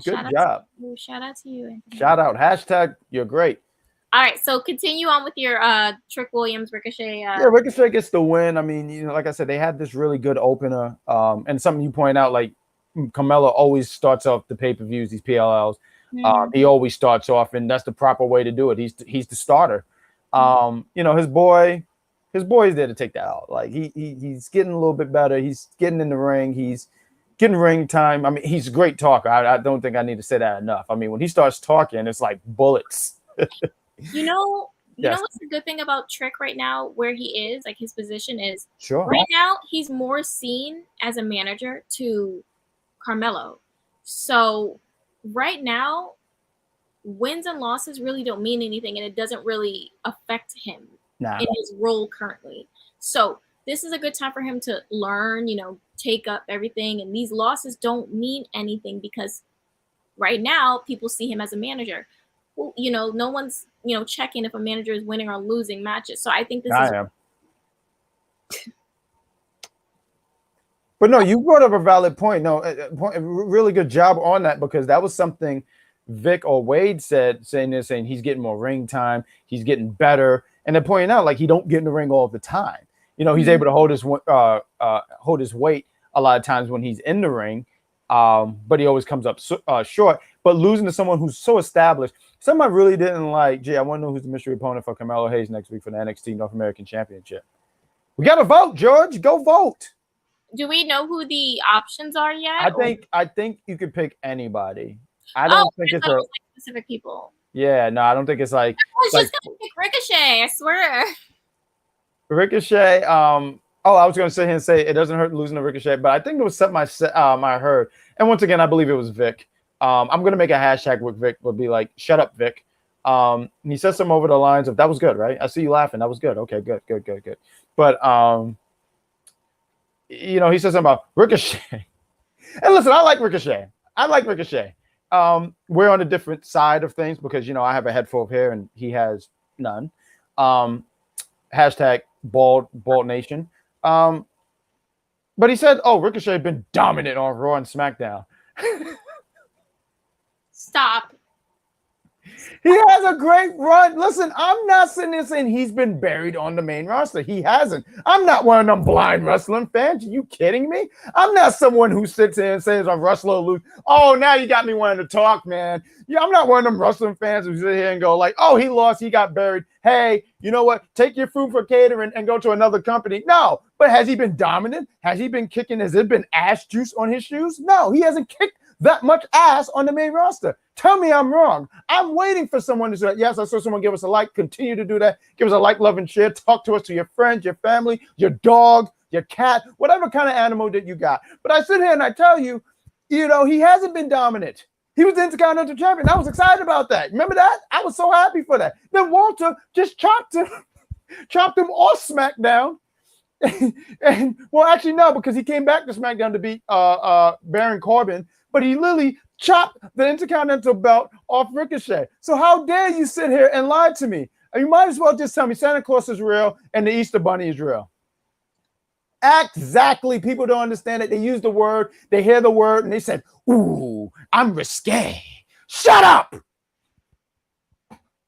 Good job. Shout out to you, Anthony. Shout out. Hashtag you're great. All right, so continue on with your Trick Williams, Ricochet. Yeah, Ricochet gets the win. I mean, you know, like I said, they had this really good opener. And something you point out, like Carmelo always starts off the pay-per-views, these PLLs. He always starts off, and that's the proper way to do it. He's the starter. You know, his boy is there to take that out. Like he's getting a little bit better. He's getting in the ring. He's getting ring time. I mean, he's a great talker. I don't think I need to say that enough. I mean, when he starts talking, it's like bullets. You know what's the good thing about Trick right now, where he is, like his position is. Sure. Right now, he's more seen as a manager to Carmelo. So right now, wins and losses really don't mean anything, and it doesn't really affect him in his role currently. So this is a good time for him to learn, you know, take up everything. And these losses don't mean anything because right now people see him as a manager. Well, you know, no one's, you know, checking if a manager is winning or losing matches. So I think this is. But no, you brought up a valid point. No, really good job on that, because that was something Vic or Wade saying he's getting more ring time, he's getting better, and they're pointing out like he don't get in the ring all the time. You know, he's able to hold his weight a lot of times when he's in the ring. but he always comes up short. But losing to someone who's so established, someone I really didn't like. Gee, I want to know who's the mystery opponent for Carmelo Hayes next week for the NXT North American Championship. We got to vote, George. Go vote. Do we know who the options are yet? I think you could pick anybody. I don't think it's like specific people. Yeah, no, I don't think it's like. I was just gonna pick Ricochet. I swear. Ricochet. I was gonna sit here and say it doesn't hurt losing to Ricochet, but I think it was something I heard. And once again, I believe it was Vic. I'm gonna make a hashtag with Vic. Would be like, "Shut up, Vic." He said something over the lines of, "That was good, right? I see you laughing. That was good. Okay, good. But he said something about Ricochet. And listen, I like Ricochet. We're on a different side of things because I have a head full of hair and he has none. Hashtag bald nation. But he said, Ricochet had been dominant on Raw and SmackDown. Stop. He has a great run. Listen, I'm not sitting there saying he's been buried on the main roster. He hasn't. I'm not one of them blind wrestling fans. Are you kidding me? I'm not someone who sits there and says a wrestler lose. Oh, now you got me wanting to talk, man. Yeah, I'm not one of them wrestling fans who sit here and go like, he lost, he got buried. Hey, you know what? Take your food for catering and go to another company. No, but has he been dominant? Has he been kicking? Has it been ass juice on his shoes? No, he hasn't kicked that much ass on the main roster. Tell me I'm wrong. I'm waiting for someone to say, yes, I saw someone give us a like. Continue to do that. Give us a like, love, and share. Talk to us, to your friends, your family, your dog, your cat, whatever kind of animal that you got. But I sit here and I tell you, he hasn't been dominant. He was the Intercontinental Champion. I was excited about that. Remember that? I was so happy for that. Then Walter just chopped him off SmackDown. And well, actually, no, because he came back to SmackDown to beat Baron Corbin. But he literally chopped the Intercontinental belt off Ricochet. So how dare you sit here and lie to me? You might as well just tell me Santa Claus is real and the Easter Bunny is real. Exactly. People don't understand it. They use the word, they hear the word, and they said, ooh, I'm risque. Shut up.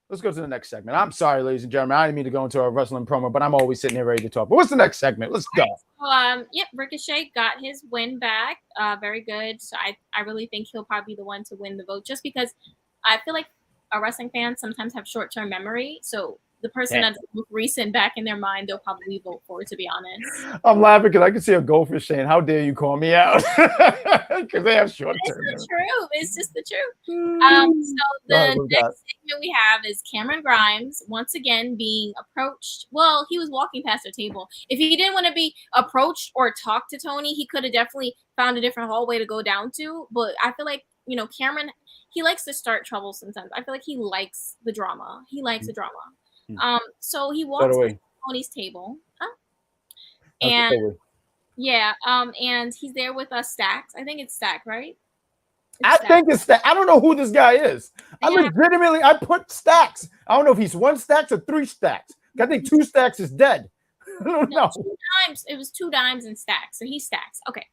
Let's go to the next segment. I'm sorry, ladies and gentlemen. I didn't mean to go into a wrestling promo, but I'm always sitting here ready to talk. But what's the next segment? Let's go. Ricochet got his win back. Very good. So I really think he'll probably be the one to win the vote just because I feel like a wrestling fan sometimes have short-term memory. So the person that's recent back in their mind, they'll probably vote for, to be honest. I'm laughing because I can see a goldfish saying, how dare you call me out? Because they have short-term memory. It's the truth. It's just the truth. So the next segment we have is Cameron Grimes once again being approached. Well, he was walking past their table. If he didn't want to be approached or talk to Tony, he could have definitely found a different hallway to go down to. But I feel like, Cameron, he likes to start trouble sometimes. I feel like he likes the drama. So he walks to Tony's table. And he's there with Stacks. I think it's Stack, right? I think it's Stack. I don't know who this guy is. I put Stacks. I don't know if he's 1 Stacks or 3 Stacks. I think 2 Stacks is dead. I don't know. 2 dimes. It was 2 dimes and Stacks. So he's Stacks. Okay.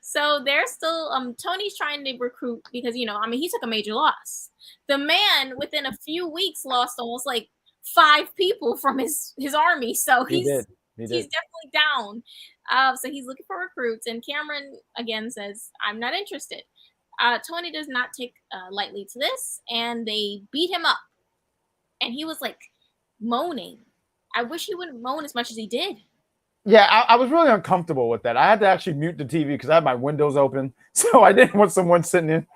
So they're still Tony's trying to recruit because he took a major loss. The man within a few weeks lost almost like 5 people from his army. So he's definitely down. So he's looking for recruits, and Cameron again says, I'm not interested. Tony does not take lightly to this, and they beat him up. And he was like moaning. I wish he wouldn't moan as much as he did. Yeah, I was really uncomfortable with that. I had to actually mute the TV because I had my windows open. So I didn't want someone sitting in.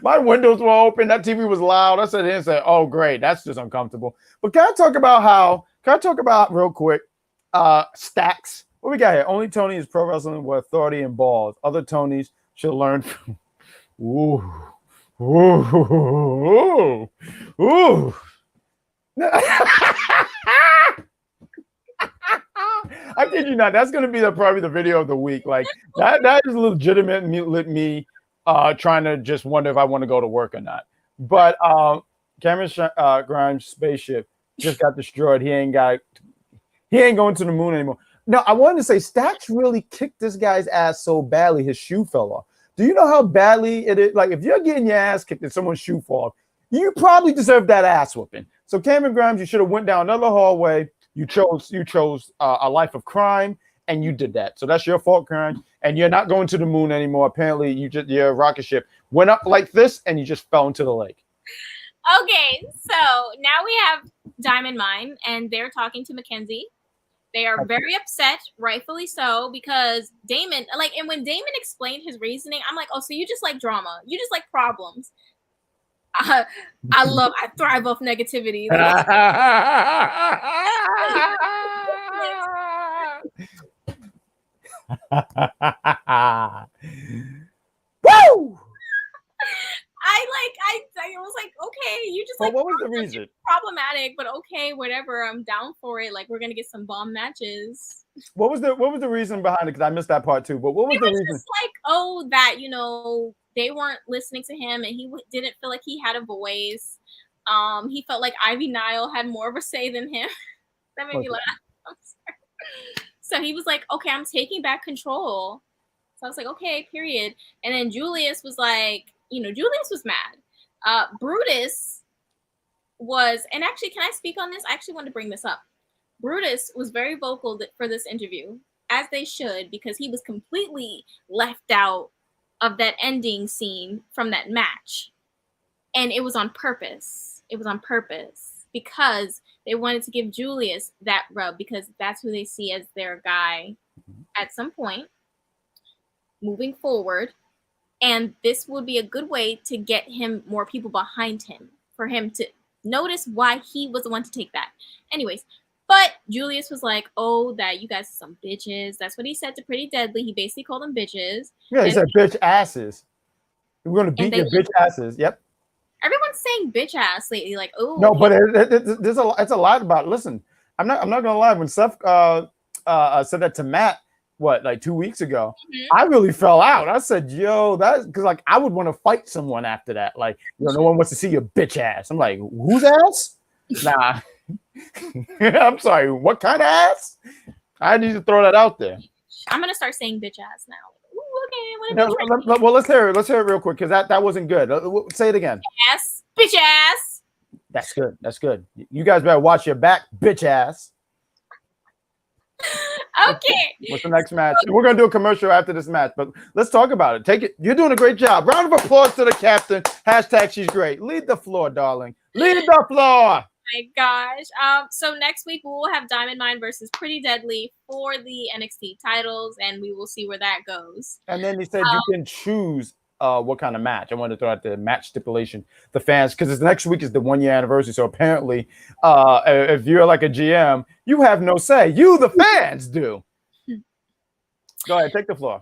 My windows were open. That TV was loud. I sat here and said, oh, great. That's just uncomfortable. But can I talk about real quick, Stacks? What we got here? Only Tony is pro wrestling with authority and balls. Other Tonys should learn from. Ooh. I kid you not. That's going to be probably the video of the week. Like that is legitimate me trying to just wonder if I want to go to work or not. But Cameron Grimes' spaceship just got destroyed. He ain't going to the moon anymore. Now, I wanted to say Stacks really kicked this guy's ass so badly his shoe fell off. Do you know how badly it is? Like, if you're getting your ass kicked and someone's shoe fall off, you probably deserve that ass whooping. So Cameron Grimes, you should have went down another hallway. You chose a life of crime, and you did that. So that's your fault, Karen. And you're not going to the moon anymore. Apparently, your rocket ship went up like this, and you just fell into the lake. Okay, so now we have Diamond Mine, and they're talking to Mackenzie. They are very upset, rightfully so, because Damon, and when Damon explained his reasoning, I'm like, oh, so you just like drama. You just like problems. I thrive off negativity. Woo! I was like, okay, you just But what was the reason? Problematic, but okay, whatever. I'm down for it. Like, we're gonna get some bomb matches. What was the reason behind it? Because I missed that part too. But what was the reason? Just like, oh, that they weren't listening to him, and he didn't feel like he had a voice. He felt like Ivy Nile had more of a say than him. That made me laugh. I'm sorry. So he was like, okay, I'm taking back control. So I was like, okay, period. And then Julius was like, Julius was mad. Brutus was, and actually, can I speak on this? I actually want to bring this up. Brutus was very vocal for this interview, as they should, because he was completely left out of that ending scene from that match. And it was on purpose. It was on purpose because they wanted to give Julius that rub, because that's who they see as their guy at some point moving forward. And this would be a good way to get him more people behind him, for him to notice why he was the one to take that. Anyways, but Julius was like, oh, that you guys are some bitches. That's what he said to Pretty Deadly. He basically called them bitches. Yeah, he said bitch asses. We're going to beat your bitch asses. Yep. Everyone's saying bitch ass lately. Like, oh. No, but it's a lot about, listen, I'm not going to lie. When Seth said that to Matt, like 2 weeks ago, I really fell out. I said, yo, that's because like I would want to fight someone after that. Like, no one wants to see your bitch ass. I'm like, whose ass? Nah. I'm sorry, what kind of ass? I need to throw that out there. I'm gonna start saying bitch ass now. Ooh, okay. Well, let's hear it. Let's hear it real quick, because that wasn't good. Say it again. Ass, bitch ass. That's good. That's good. You guys better watch your back, bitch ass. Okay. What's the next match? We're gonna do a commercial after this match, but let's talk about it. Take it. You're doing a great job. Round of applause to the captain. # she's great. Lead the floor, darling. Lead the floor. My gosh. So next week we will have Diamond Mine versus Pretty Deadly for the NXT titles, and we will see where that goes. And then he said you can choose what kind of match. I wanted to throw out the match stipulation. The fans, because next week is the 1 year anniversary. So apparently, if you're like a GM, you have no say. You, the fans, do. Go ahead, take the floor.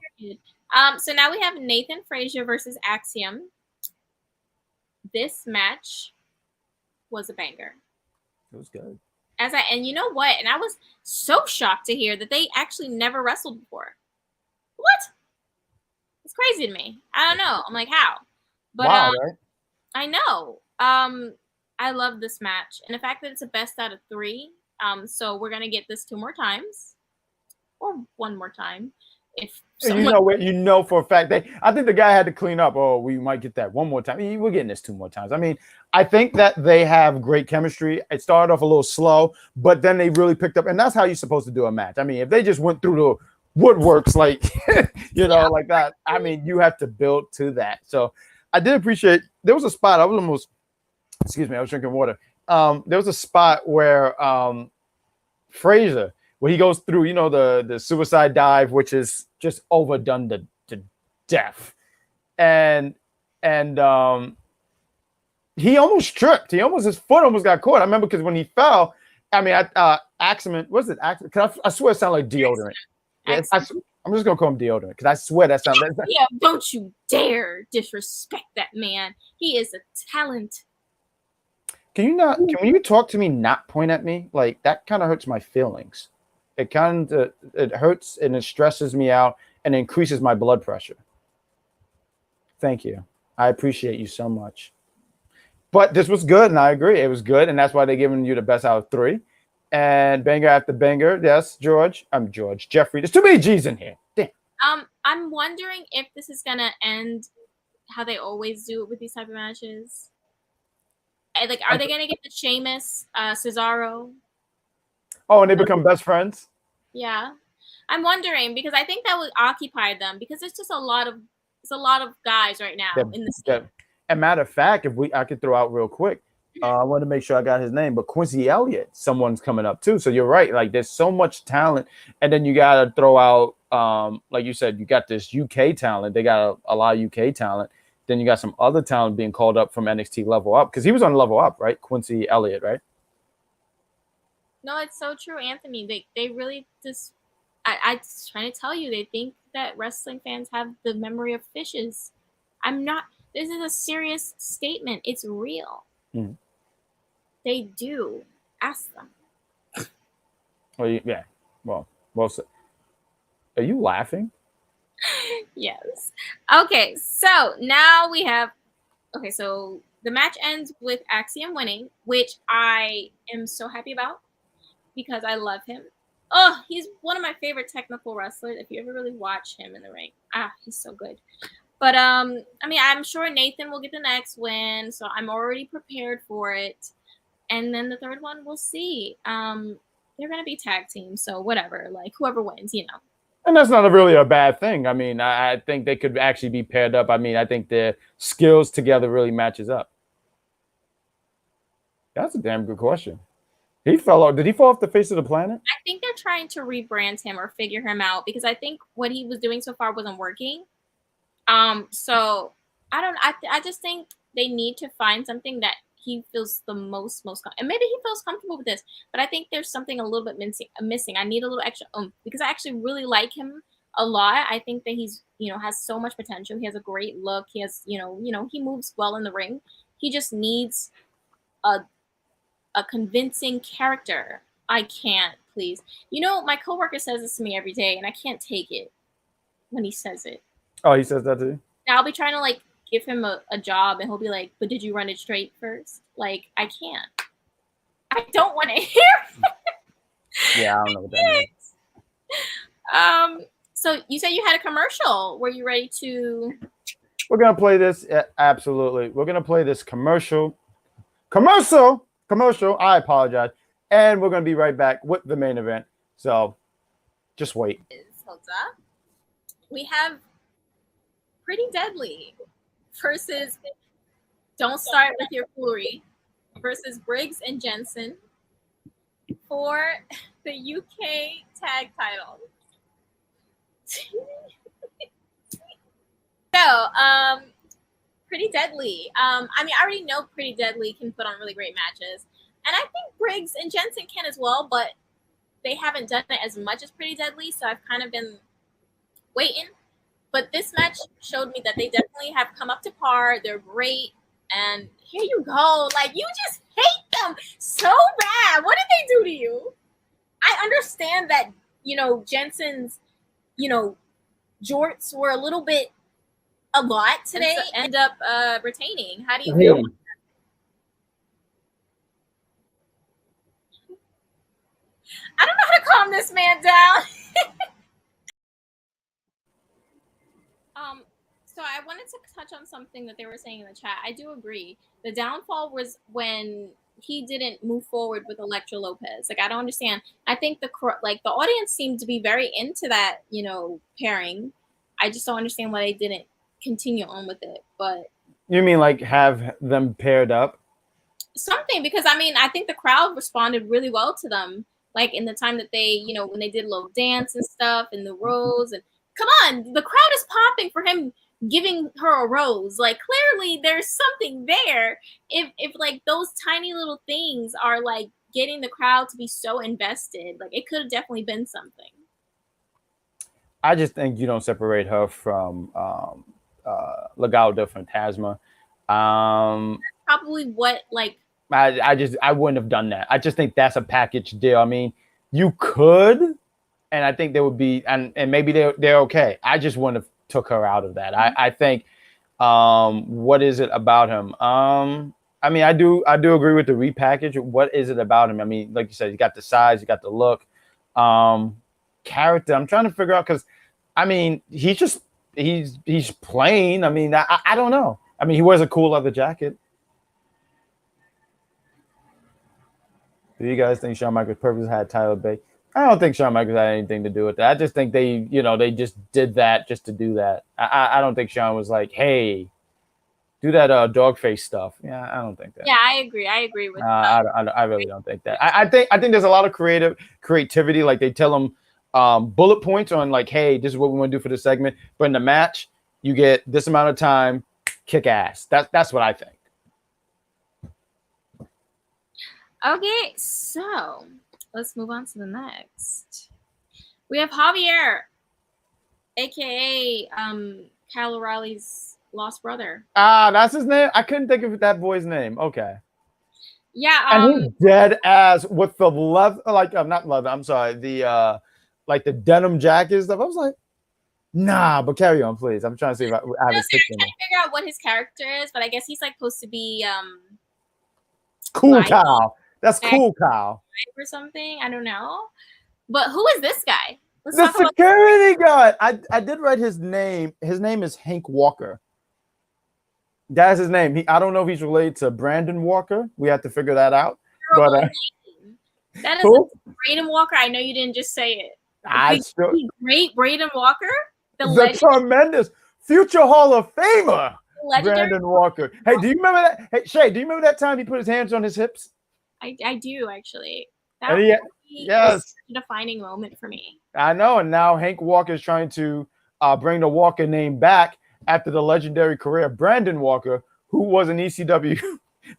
So now we have Nathan Frazier versus Axiom. This match was a banger. It was good. And you know what? And I was so shocked to hear that they actually never wrestled before. What? It's crazy to me. I don't know. I'm like, how? But wow, right? I know. I love this match, and the fact that it's a best out of 3. So we're gonna get this 2 more times, or 1 more time, if someone... you know for a fact I think the guy had to clean up. Oh, we might get that 1 more time. We're getting this 2 more times. I mean, I think that they have great chemistry. It started off a little slow, but then they really picked up, and that's how you're supposed to do a match. I mean, if they just went through the woodworks like like that, I mean, you have to build to that. So I did appreciate, there was a spot, I was drinking water. There was a spot where Frazier, where he goes through, the suicide dive, which is just overdone to death. And he almost tripped. His foot almost got caught. I remember because when he fell, I mean, Axiom, what's it? I swear it sounded like deodorant. Yeah, I'm just gonna call him deodorant because I swear that sounds. Yeah, don't you dare disrespect that man. He is a talent. Can you talk to me, not point at me? Like, that kind of hurts my feelings. It hurts and it stresses me out and increases my blood pressure. Thank you. I appreciate you so much. But this was good, and I agree. It was good, and that's why they're giving you the best out of 3. And banger after banger. Yes, George. I'm George. Jeffrey. There's too many G's in here. Damn. I'm wondering if this is gonna end how they always do it with these type of matches. Like, are they gonna get the Sheamus, Cesaro? Oh, and they become best friends? Yeah. I'm wondering because I think that would occupy them because it's just a lot of guys right now in the scene. And matter of fact, I could throw out real quick. I want to make sure I got his name, but Quincy Elliott, someone's coming up too. So you're right. Like there's so much talent, and then you got to throw out, like you said, you got this UK talent. They got a lot of UK talent. Then you got some other talent being called up from NXT Level Up because he was on Level Up, right? Quincy Elliott, right? No, it's so true, Anthony. They really just. I just trying to tell you, they think that wrestling fans have the memory of fishes. I'm not. This is a serious statement. It's real. Mm. They do. Ask them. Well, yeah. Well. Are you laughing? Yes. Okay, so now we have. Okay, so the match ends with Axiom winning, which I am so happy about because I love him. Oh, he's one of my favorite technical wrestlers. If you ever really watch him in the ring, he's so good. But I mean, I'm sure Nathan will get the next win, so I'm already prepared for it. And then the third one, we'll see. They're gonna be tag teams, so whatever. Like whoever wins, you know. And that's not really a bad thing. I mean, I think they could actually be paired up. I mean, I think their skills together really matches up. That's a damn good question. He fell off. Did he fall off the face of the planet? I think they're trying to rebrand him or figure him out because I think what he was doing so far wasn't working. So I just think they need to find something that he feels the most and maybe he feels comfortable with this, but I think there's something a little bit missing. I need a little extra because I actually really like him a lot. I think that he's, has so much potential. He has a great look. He has, he moves well in the ring. He just needs a convincing character. I can't, please. My coworker says this to me every day, and I can't take it when he says it. Oh, he says that to you? Now I'll be trying to give him a job, and he'll be like, "But did you run it straight first?" Like, I can't. I don't want to hear it. Yeah, I don't know what that means. So you said you had a commercial. Were you ready to? We're gonna play this. Absolutely, we're gonna play this commercial. I apologize, and we're gonna be right back with the main event. So, just wait. Hold up. We have Pretty Deadly versus Don't Start With Your Flurry versus Briggs and Jensen for the UK tag title. So, Pretty Deadly. I mean, I already know Pretty Deadly can put on really great matches. And I think Briggs and Jensen can as well, but they haven't done it as much as Pretty Deadly, so I've kind of been waiting. But this match showed me that they definitely have come up to par. They're great. And here you go. You just hate them so bad. What did they do to you? I understand that, Jensen's, jorts were a little bit a lot today. End up retaining. How do you feel? I don't know how to calm this man down. So I wanted to touch on something that they were saying in the chat. I do agree. The downfall was when he didn't move forward with Elektra Lopez. I don't understand. I think the audience seemed to be very into that, pairing. I just don't understand why they didn't continue on with it. But you mean have them paired up? Something, because I think the crowd responded really well to them. In the time that they, when they did a little dance and stuff and the rose, and come on, the crowd is popping for him giving her a rose. Clearly there's something there. If those tiny little things are getting the crowd to be so invested, it could have definitely been something. I just think you don't separate her from Legado del Fantasma. Probably what I wouldn't have done that. I just think that's a package deal. I mean, you could, and I think there would be, and maybe they're okay. I just wouldn't have took her out of that. I think, what is it about him? I mean, I do agree with the repackage. What is it about him? I mean, like you said, you got the size, you got the look, character. I'm trying to figure out because, I mean, he's plain. I mean, I don't know. I mean, he wears a cool leather jacket. Do you guys think Shawn Michaels' purpose had Tyler Bate? I don't think Shawn Michaels had anything to do with that. I just think they just did that just to do that. I don't think Shawn was like, hey, do that dog face stuff. Yeah, I don't think that. Yeah, I agree with I really don't think that. I think there's a lot of creativity. Like they tell them bullet points on like, hey, this is what we want to do for this segment. But in the match, you get this amount of time, kick ass. That's what I think. Okay, so let's move on to the next. We have Javier, aka Kyle O'Reilly's lost brother. That's his name. I couldn't think of that boy's name. Okay. Yeah, and he's dead ass with the leather, not leather. I'm sorry, the like the denim jacket stuff. I was like, nah, but carry on, please. I'm trying to see if I have his picture. I'm trying to figure out what his character is, but I guess he's like supposed to be Cool Kyle. That's Cool Kyle. Or something. I don't know. But who is this guy? Let's the security guard. I did write his name. His name is Hank Walker. That's his name. I don't know if he's related to Brandon Walker. We have to figure that out. But that is Braden Walker. I know you didn't just say it. Great Braden Walker, the tremendous future Hall of Famer, Brandon Walker. Hey, do you remember that? Hey, Shay, do you remember that time he put his hands on his hips? I do actually. That was a defining moment for me. I know, and now Hank Walker is trying to bring the Walker name back after the legendary career of Brandon Walker, who was an ECW,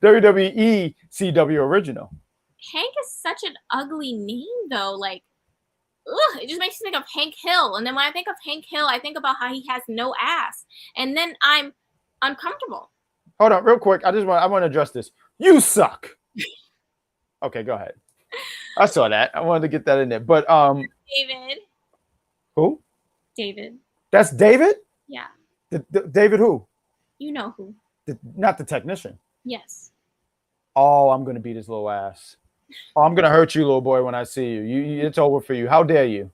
WWE CW original. Hank is such an ugly name, though. Like, it just makes me think of Hank Hill. And then when I think of Hank Hill, I think about how he has no ass. And then I'm uncomfortable. Hold on, real quick. I want to address this. You suck. Okay, go ahead. I saw that. I wanted to get that in there. But David. Who? David. That's David? Yeah. David who? You know who. Not the technician. Yes. Oh, I'm going to beat his little ass. Oh, I'm going to hurt you, little boy, when I see you. It's over for you. How dare you?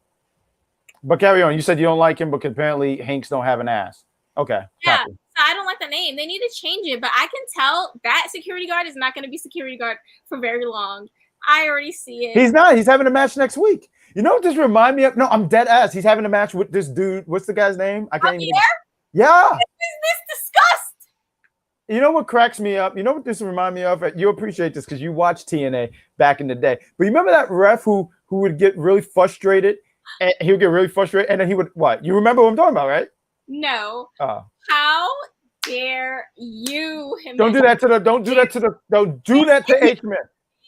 But carry on. You said you don't like him because apparently Hanks don't have an ass. Okay. Yeah. So I don't like the name. They need to change it. But I can tell that security guard is not going to be security guard for very long. I already see it. He's not. He's having a match next week. You know what this remind me of? No, I'm dead ass. He's having a match with this dude. What's the guy's name? I can't even. Yeah. This is disgust. You know what cracks me up? You know what this remind me of? You appreciate this because you watched TNA back in the day. But you remember that ref who would get really frustrated? And he would get really frustrated, and then he would what? You remember what I'm talking about, right? No. Oh. How dare you? Don't do that to H-Man.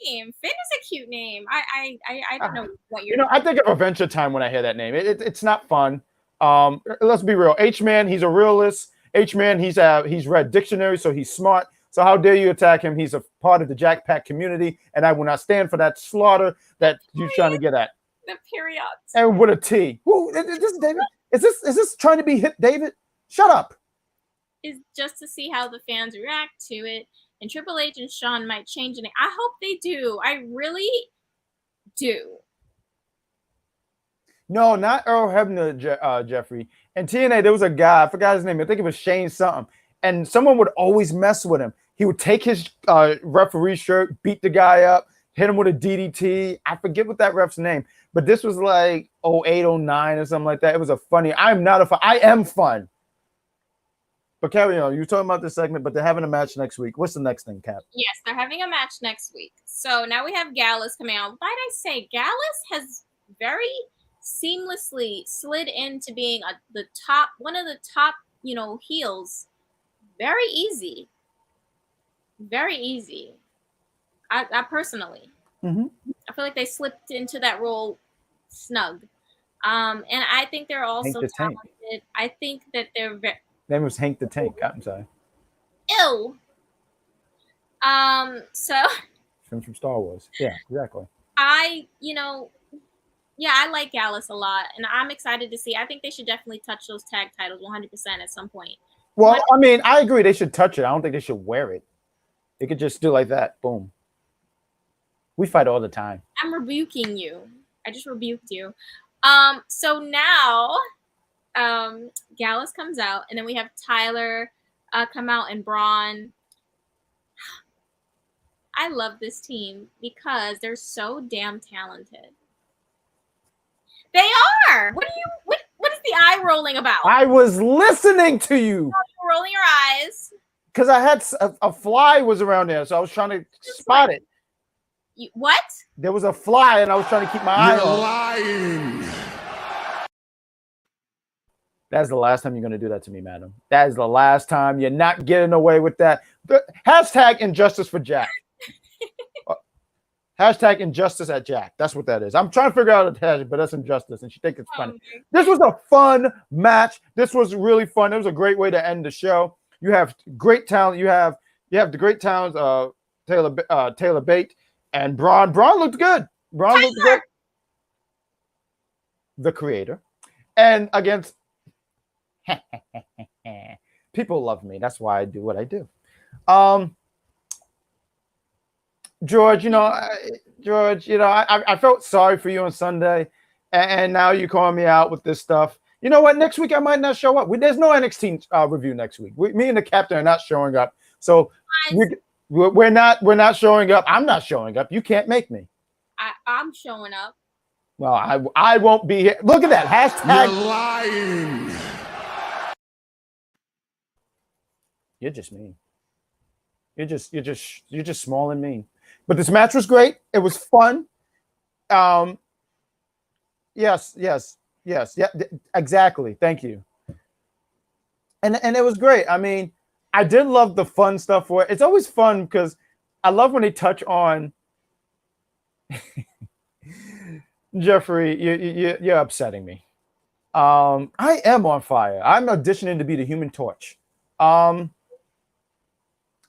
Finn is a cute name. I don't know what you're. I think of Adventure Time when I hear that name. It's not fun. Let's be real. H-Man, he's a realist. H-Man, he's read dictionary, so he's smart. So how dare you attack him? He's a part of the Jack Pack community, and I will not stand for that slaughter that you're trying to get at. The period. And with a T. Who is this, David? Is this trying to be hit, David? Shut up. Is just to see how the fans react to it. And Triple H and Shawn might change it. I hope they do. I really do. No, not Earl Hebner, Jeffrey. In TNA, there was a guy, I forgot his name. I think it was Shane something. And someone would always mess with him. He would take his referee shirt, beat the guy up, hit him with a DDT. I forget what that ref's name. But this was like 08, 09 or something like that. It was I am fun. But carry on. You were talking about this segment, but they're having a match next week. What's the next thing, Cap? Yes, they're having a match next week. So now we have Gallus coming out. Might I say, Gallus has very seamlessly slid into being one of the top, heels. Very easy. Very easy. I personally. Mm-hmm. I feel like they slipped into that role snug. And I think they're also talented. I think that they're very. Name was Hank the Tank. I'm sorry. Ew. So. From Star Wars. Yeah, exactly. I like Gallus a lot, and I'm excited to see. I think they should definitely touch those tag titles 100% at some point. Well, I mean, I agree they should touch it. I don't think they should wear it. They could just do like that. Boom. We fight all the time. I'm rebuking you. I just rebuked you. So now Gallus comes out, and then we have Tyler come out and Braun. I love this team because they're so damn talented. They are. What is the eye rolling about? I was listening to you. You're rolling your eyes. Because I had a fly was around there, so I was trying to spot it. What? There was a fly, and I was trying to keep my eye on. Lying. That's the last time you're going to do that to me, madam. That is the last time. You're not getting away with that. Hashtag injustice for Jack. Hashtag injustice at Jack. That's what that is. I'm trying to figure out a hashtag, but that's injustice, and she thinks it's funny. This was a fun match. This was really fun. It was a great way to end the show. You have great talent. You have the great talents of Taylor Bate and Braun. Braun looked good. Braun looked good. The creator. And against people love me. That's why I do what I do. George, I felt sorry for you on Sunday, and now you calling me out with this stuff. You know what? Next week I might not show up. There's no NXT review next week. Me and the captain are not showing up, so we're not showing up. I'm not showing up. You can't make me. I'm showing up. Well, I won't be here. Look at that hashtag. You're lying. You're just mean. You're just small and mean. But this match was great. It was fun. Yes, exactly. Thank you. And it was great. I mean, I did love the fun stuff for it. It's always fun because I love when they touch on Jeffrey. You're upsetting me. I am on fire. I'm auditioning to be the Human Torch.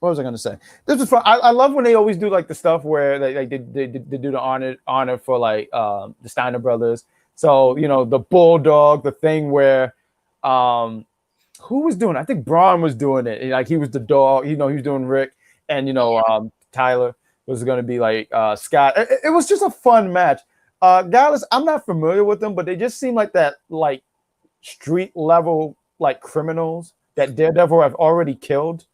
What was I going to say? This was fun. I love when they always do like the stuff where they do the honor for like the Steiner brothers. So the Bulldog, the thing where who was doing it? I think Braun was doing it. Like he was the dog. He was doing Rick, and Tyler was going to be like Scott. It was just a fun match. Dallas, I'm not familiar with them, but they just seem like that like street level like criminals that Daredevil have already killed.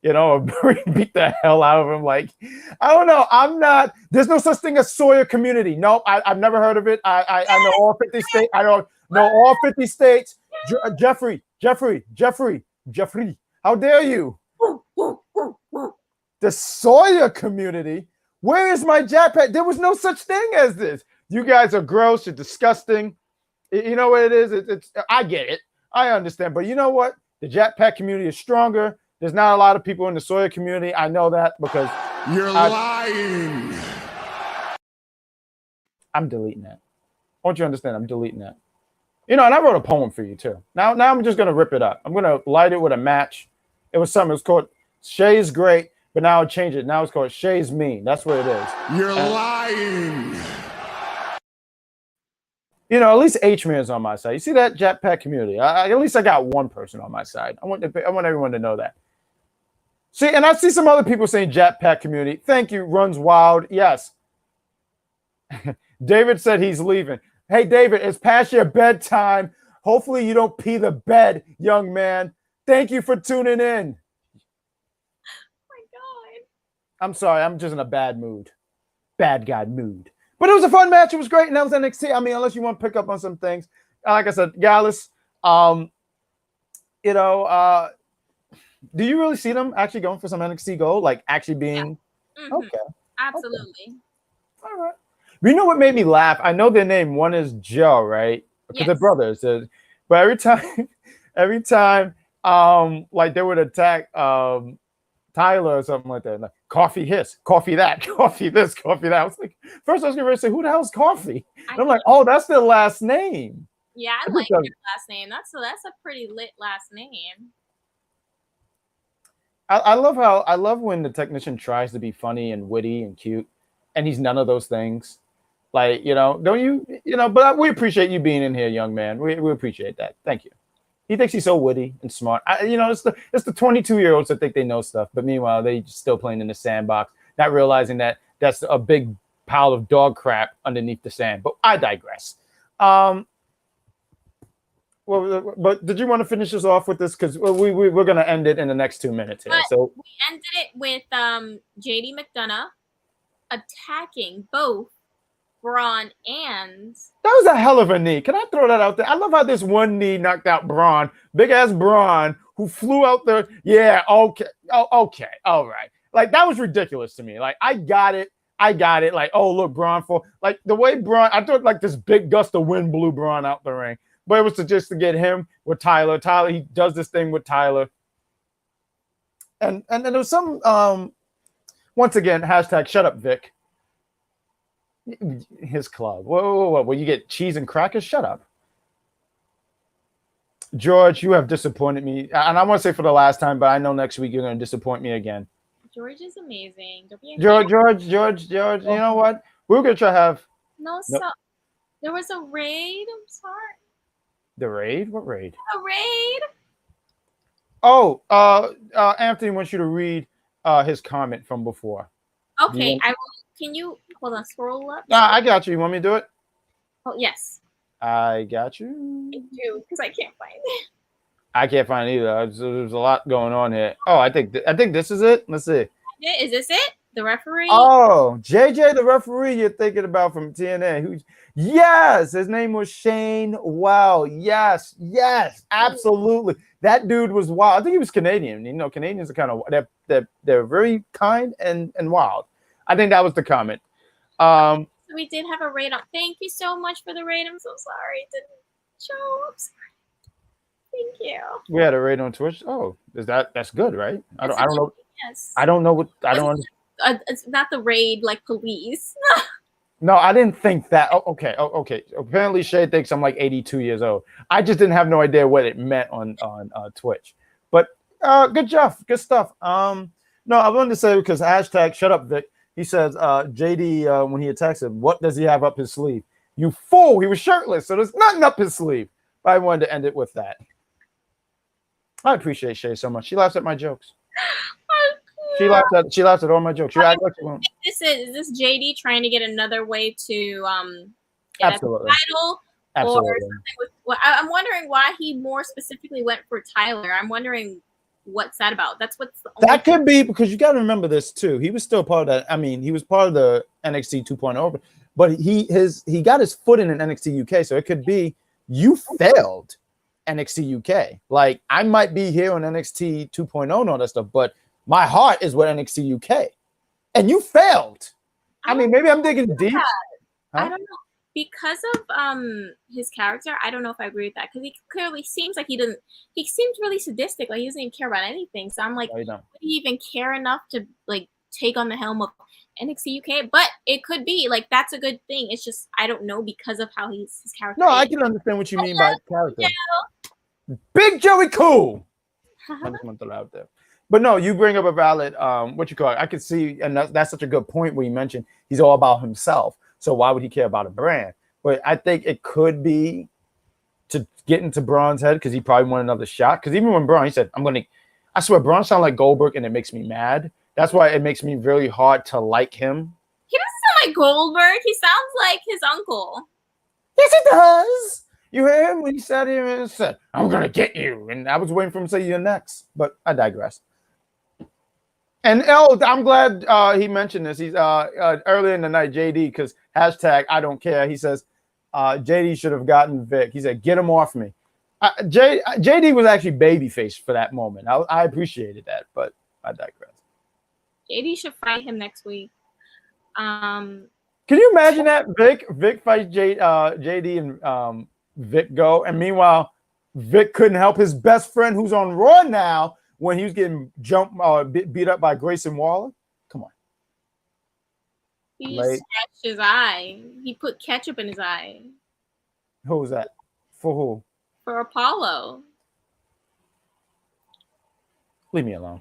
Beat the hell out of him. Like, I don't know. There's no such thing as Sawyer community. No, I've never heard of it. I know all 50 states. I don't know all 50 states. Jeffrey. How dare you? The Sawyer community? Where is my jetpack? There was no such thing as this. You guys are gross. You're disgusting. You know what it is? It's I get it. I understand. But you know what? The jetpack community is stronger. There's not a lot of people in the Sawyer community. I know that because you're lying. I'm deleting that. I want you to understand I'm deleting that. And I wrote a poem for you too. Now I'm just gonna rip it up. I'm gonna light it with a match. It was something. It was called Shay's Great, but now I'll change it. Now it's called Shay's Mean. That's what it is. You're lying. At least H-Man's on my side. You see that jetpack community? At least I got one person on my side. I want everyone to know that. See, and I see some other people saying jetpack community. Thank you, runs wild. Yes. David said he's leaving. Hey, David, it's past your bedtime. Hopefully you don't pee the bed, young man. Thank you for tuning in. Oh my God. I'm sorry. I'm just in a bad mood. Bad guy mood. But it was a fun match. It was great. And that was NXT. I mean, unless you want to pick up on some things. Like I said, Gallus, do you really see them actually going for some NXT gold? Like actually being okay. Absolutely. Okay. All right. You know what made me laugh? I know their name. One is Joe, right? Because they're brothers. But every time, like they would attack Tyler or something like that. Like, coffee hiss, coffee that, coffee this, coffee that. I was like, first I was going to say, who the hell's Coffee? And I'm like, oh, that's their last name. Yeah, I like their last name. That's a pretty lit last name. I love when the technician tries to be funny and witty and cute, and he's none of those things. Like, don't you, but we appreciate you being in here, young man. We appreciate that. Thank you. He thinks he's so witty and smart. It's the 22-year-olds that think they know stuff, but meanwhile, they still playing in the sandbox, not realizing that that's a big pile of dog crap underneath the sand. But I digress. Well, but did you want to finish this off with this? Because we're going to end it in the next 2 minutes here. So we ended it with JD McDonough attacking both Braun and That was a hell of a knee. Can I throw that out there? I love how this one knee knocked out Braun, big ass Braun, who flew out there. Yeah, okay. Oh, okay. All right. Like, that was ridiculous to me. Like, I got it. Like, oh, look, Braun for like the way Braun, I thought like this big gust of wind blew Braun out the ring. But it was just to get him with Tyler. Tyler, he does this thing with Tyler. And there was some once again, hashtag shut up, Vic. His club. Whoa. Will you get cheese and crackers? Shut up. George, you have disappointed me. And I want to say for the last time, but I know next week you're going to disappoint me again. George is amazing. Don't be George, you know what? We're going to try to have... No, nope. There was a raid. I'm sorry. The raid? What raid? A raid? Oh, Anthony wants you to read his comment from before. Okay, I will. Can you hold on? Scroll up. I got you. You want me to do it? Oh yes. I got you. I do, because I can't find it. I can't find it either. There's a lot going on here. Oh, I think this is it. Let's see. Is this it? The referee? Oh, JJ, the referee you're thinking about from TNA. Yes, his name was Shane. Wow. Yes, absolutely. That dude was wild. I think he was Canadian. You know, Canadians are kind of they're very kind and wild. I think that was the comment. So we did have a raid on. Thank you so much for the raid. I'm so sorry it didn't show. I'm sorry. Thank you. We had a raid on Twitch. Oh, that's good, right? I don't know. Yes. I don't know what I don't understand. It's not the raid like police. No, I didn't think that. Oh, okay. Apparently, Shay thinks I'm like 82 years old. I just didn't have no idea what it meant on Twitch. But good job, good stuff. No, I wanted to say because hashtag shut up, Vic. He says JD when he attacks him, what does he have up his sleeve? You fool! He was shirtless, so there's nothing up his sleeve. But I wanted to end it with that. I appreciate Shay so much. She laughs at my jokes. She laughs at all my jokes. Is this JD trying to get another way to get Absolutely. a title? Absolutely. Or something with, I'm wondering why he more specifically went for Tyler. I'm wondering what's that about. That could be because you got to remember this too. He was still part of that. I mean, he was part of the NXT 2.0, but he got his foot in an NXT UK. So it could be you failed NXT UK. Like I might be here on NXT 2.0 and all that stuff, but my heart is with NXT UK, and you failed. I mean, maybe I'm digging deep. Huh? I don't know. Because of his character, I don't know if I agree with that. Because he clearly seems like he seems really sadistic. Like he doesn't even care about anything. So I'm like, would he even care enough to like take on the helm of NXT UK? But it could be like that's a good thing. It's just I don't know because of how his character. No, I can understand what you mean by character. Big Joey Cool. I just want to throw that out there. But no, you bring up a valid I could see, and that's such a good point where you mentioned he's all about himself. So why would he care about a brand? But I think it could be to get into Braun's head because he probably wanted another shot. Because even when Braun, he said, I swear, Braun sounds like Goldberg and it makes me mad. That's why it makes me really hard to like him. He doesn't sound like Goldberg. He sounds like his uncle. Yes, he does. You heard him when he sat here and said, I'm going to get you. And I was waiting for him to say you're next. But I digress. And I'm glad he mentioned this. He's earlier in the night, JD, because hashtag I don't care. He says JD should have gotten Vic. He said, get him off me. JD was actually babyface for that moment. I appreciated that, but I digress. JD should fight him next week. Can you imagine that? Vic fights JD and Vic go. And meanwhile, Vic couldn't help his best friend who's on Raw now when he was getting beat up by Grayson Waller. Come on. He just scratched his eye. He put ketchup in his eye. Who was that? For who? For Apollo. Leave me alone.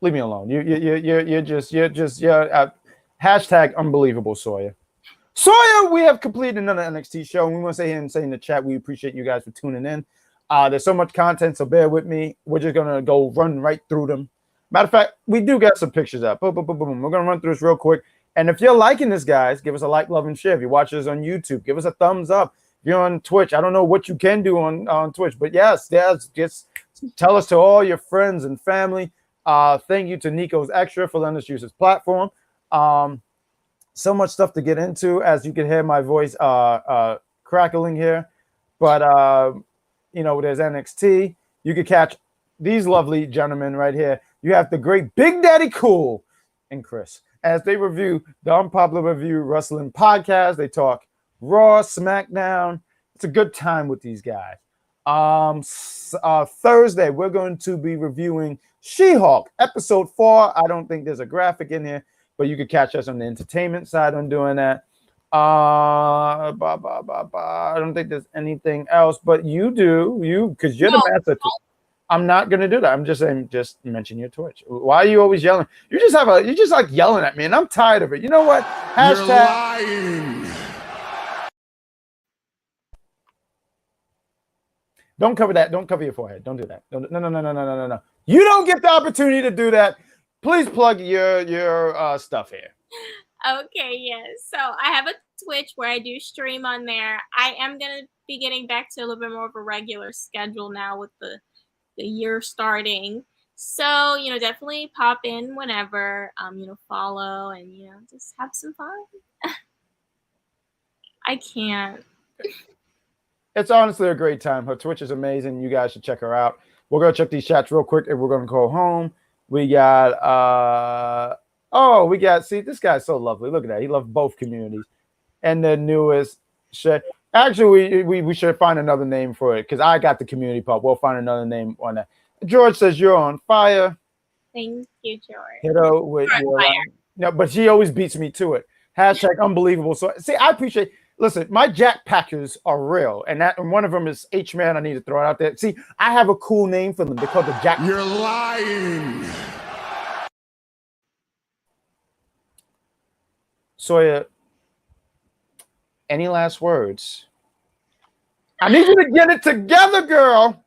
Leave me alone. You're just hashtag unbelievable, Sawyer. Sawyer, we have completed another NXT show. And we want to say here and say in the chat, we appreciate you guys for tuning in. There's so much content, so bear with me. We're just going to go run right through them. Matter of fact, we do got some pictures up. Boom, boom, boom, boom. We're going to run through this real quick. And if you're liking this, guys, give us a like, love, and share. If you watch this on YouTube, give us a thumbs up. If you're on Twitch, I don't know what you can do on Twitch, but yes, just tell us to all your friends and family. Thank you to Nico's Extra for letting us use his platform. So much stuff to get into, as you can hear my voice crackling here. But there's NXT. You can catch these lovely gentlemen right here. You have the great Big Daddy Cool and Chris as they review the Unpopular Review Wrestling podcast. They talk Raw, SmackDown. It's a good time with these guys. Thursday, we're going to be reviewing She-Hulk, episode 4. I don't think there's a graphic in here, but you can catch us on the entertainment side on doing that. I don't think there's anything else, but you do, because you're the master. I'm not gonna do that. I'm just saying, just mention your Twitch. Why are you always yelling? You just like yelling at me, and I'm tired of it. You know what? You're lying. Don't cover that. Don't cover your forehead. Don't do that. No. You don't get the opportunity to do that. Please plug your stuff here. Okay, yes. So I have a Twitch where I do stream on there. I am going to be getting back to a little bit more of a regular schedule now with the year starting. So, definitely pop in whenever, follow and, just have some fun. I can't. It's honestly a great time. Her Twitch is amazing. You guys should check her out. We're going to check these chats real quick and we're going to go home. We got, see, this guy's so lovely. Look at that. He loves both communities. And the newest shit. Actually, we should find another name for it because I got the community part. We'll find another name on that. George says you're on fire. Thank you, George. Hito with your no, but she always beats me to it. Hashtag unbelievable. So see, I appreciate. Listen, my Jack Packers are real, and one of them is H-Man. I need to throw it out there. See, I have a cool name for them. They're called the Jack. You're lying. Sawyer, any last words? I need you to get it together, girl.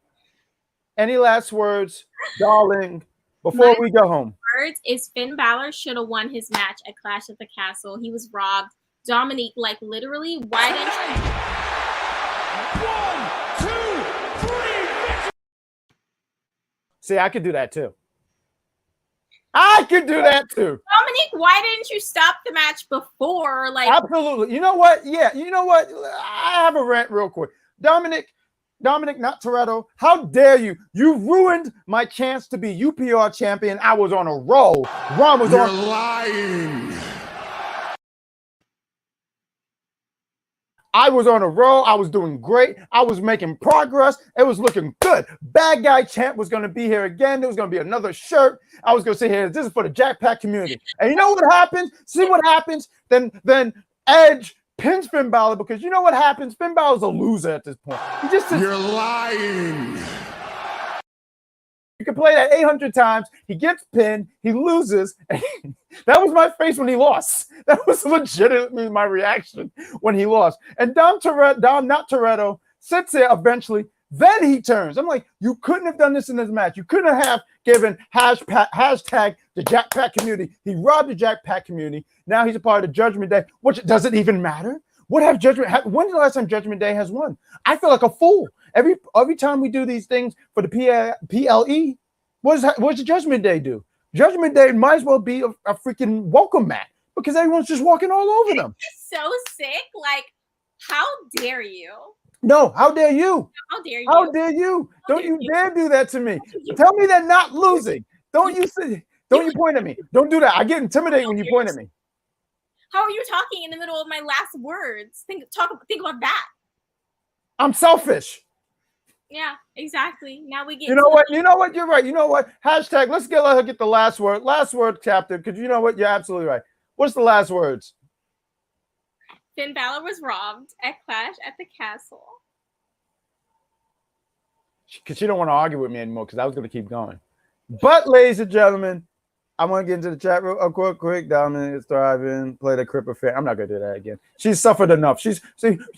Any last words, darling, before we go home? Words is Finn Balor should have won his match at Clash at the Castle. He was robbed. Dominique, literally, why didn't you? 1, 2, 3. See, I could do that too. Dominique, why didn't you stop the match before? Absolutely. You know what? Yeah. You know what? I have a rant real quick. Dominic, not Toretto. How dare you? You ruined my chance to be UPR champion. I was on a roll. Ron was You're lying. I was on a roll. I was doing great. I was making progress. It was looking good. Bad Guy champ was going to be here again. There was going to be another shirt. I was going to say, here, this is for the Jack Pack community. And you know what happens? See what happens? Then Edge pins Finn Balor because you know what happens? Finn Balor's a loser at this point. You're lying. You can play that 800 times. He gets pinned. He loses. That was my face when he lost. That was legitimately my reaction when he lost. And Dom, not Toretto, sits there eventually. Then he turns. I'm like, you couldn't have done this in this match. You couldn't have given hashtag the Jack Pack community. He robbed the Jack Pack community. Now he's a part of the Judgment Day. Which does it even matter? When's the last time Judgment Day has won? I feel like a fool. Every time we do these things for the PLE, what does the Judgment Day do? Judgment Day might as well be a freaking welcome mat because everyone's just walking all over them. It's so sick. How dare you? No, how dare you? How dare you? How dare you? Don't you dare do that to me. Tell me they're not losing. Don't you point at me. Don't do that. I get intimidated when you point at me. How are you talking in the middle of my last words? Think about that. I'm selfish. Yeah, exactly. Now we get. You know what? You're right. You know what? Hashtag. Let her get the last word. Last word, Captain. Because you know what? You're absolutely right. What's the last words? Finn Balor was robbed at Clash at the Castle. Because she don't want to argue with me anymore. Because I was going to keep going. But, ladies and gentlemen, I want to get into the chat real quick. Dominic is thriving. Play the Cripper fan. I'm not going to do that again. She's suffered enough. She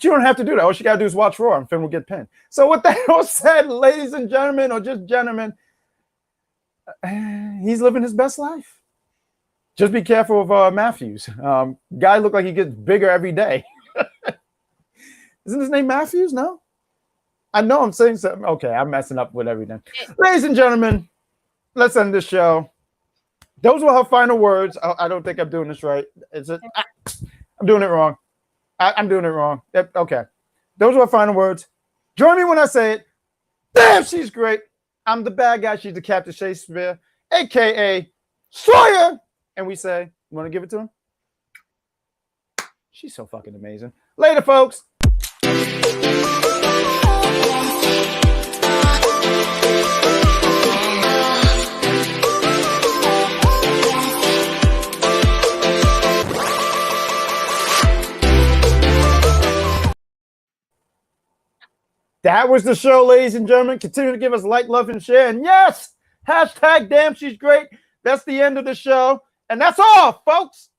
don't have to do that. All she got to do is watch Raw and Finn will get pinned. So with that all said, ladies and gentlemen, or just gentlemen, he's living his best life. Just be careful of Matthews. Guy look like he gets bigger every day. Isn't his name Matthews? No? I know I'm saying something. Okay, I'm messing up with everything. Ladies and gentlemen, let's end this show. Those were her final words. I don't think I'm doing this right. I'm doing it wrong. I'm doing it wrong. Okay. Those were her final words. Join me when I say it. Damn, she's great. I'm the bad guy. She's the Captain Shaykespeare, a.k.a. Sawyer. And we say, you want to give it to him? She's so fucking amazing. Later, folks. That was the show, ladies and gentlemen. Continue to give us like, love, and share. And yes, hashtag damn, she's great. That's the end of the show. And that's all, folks.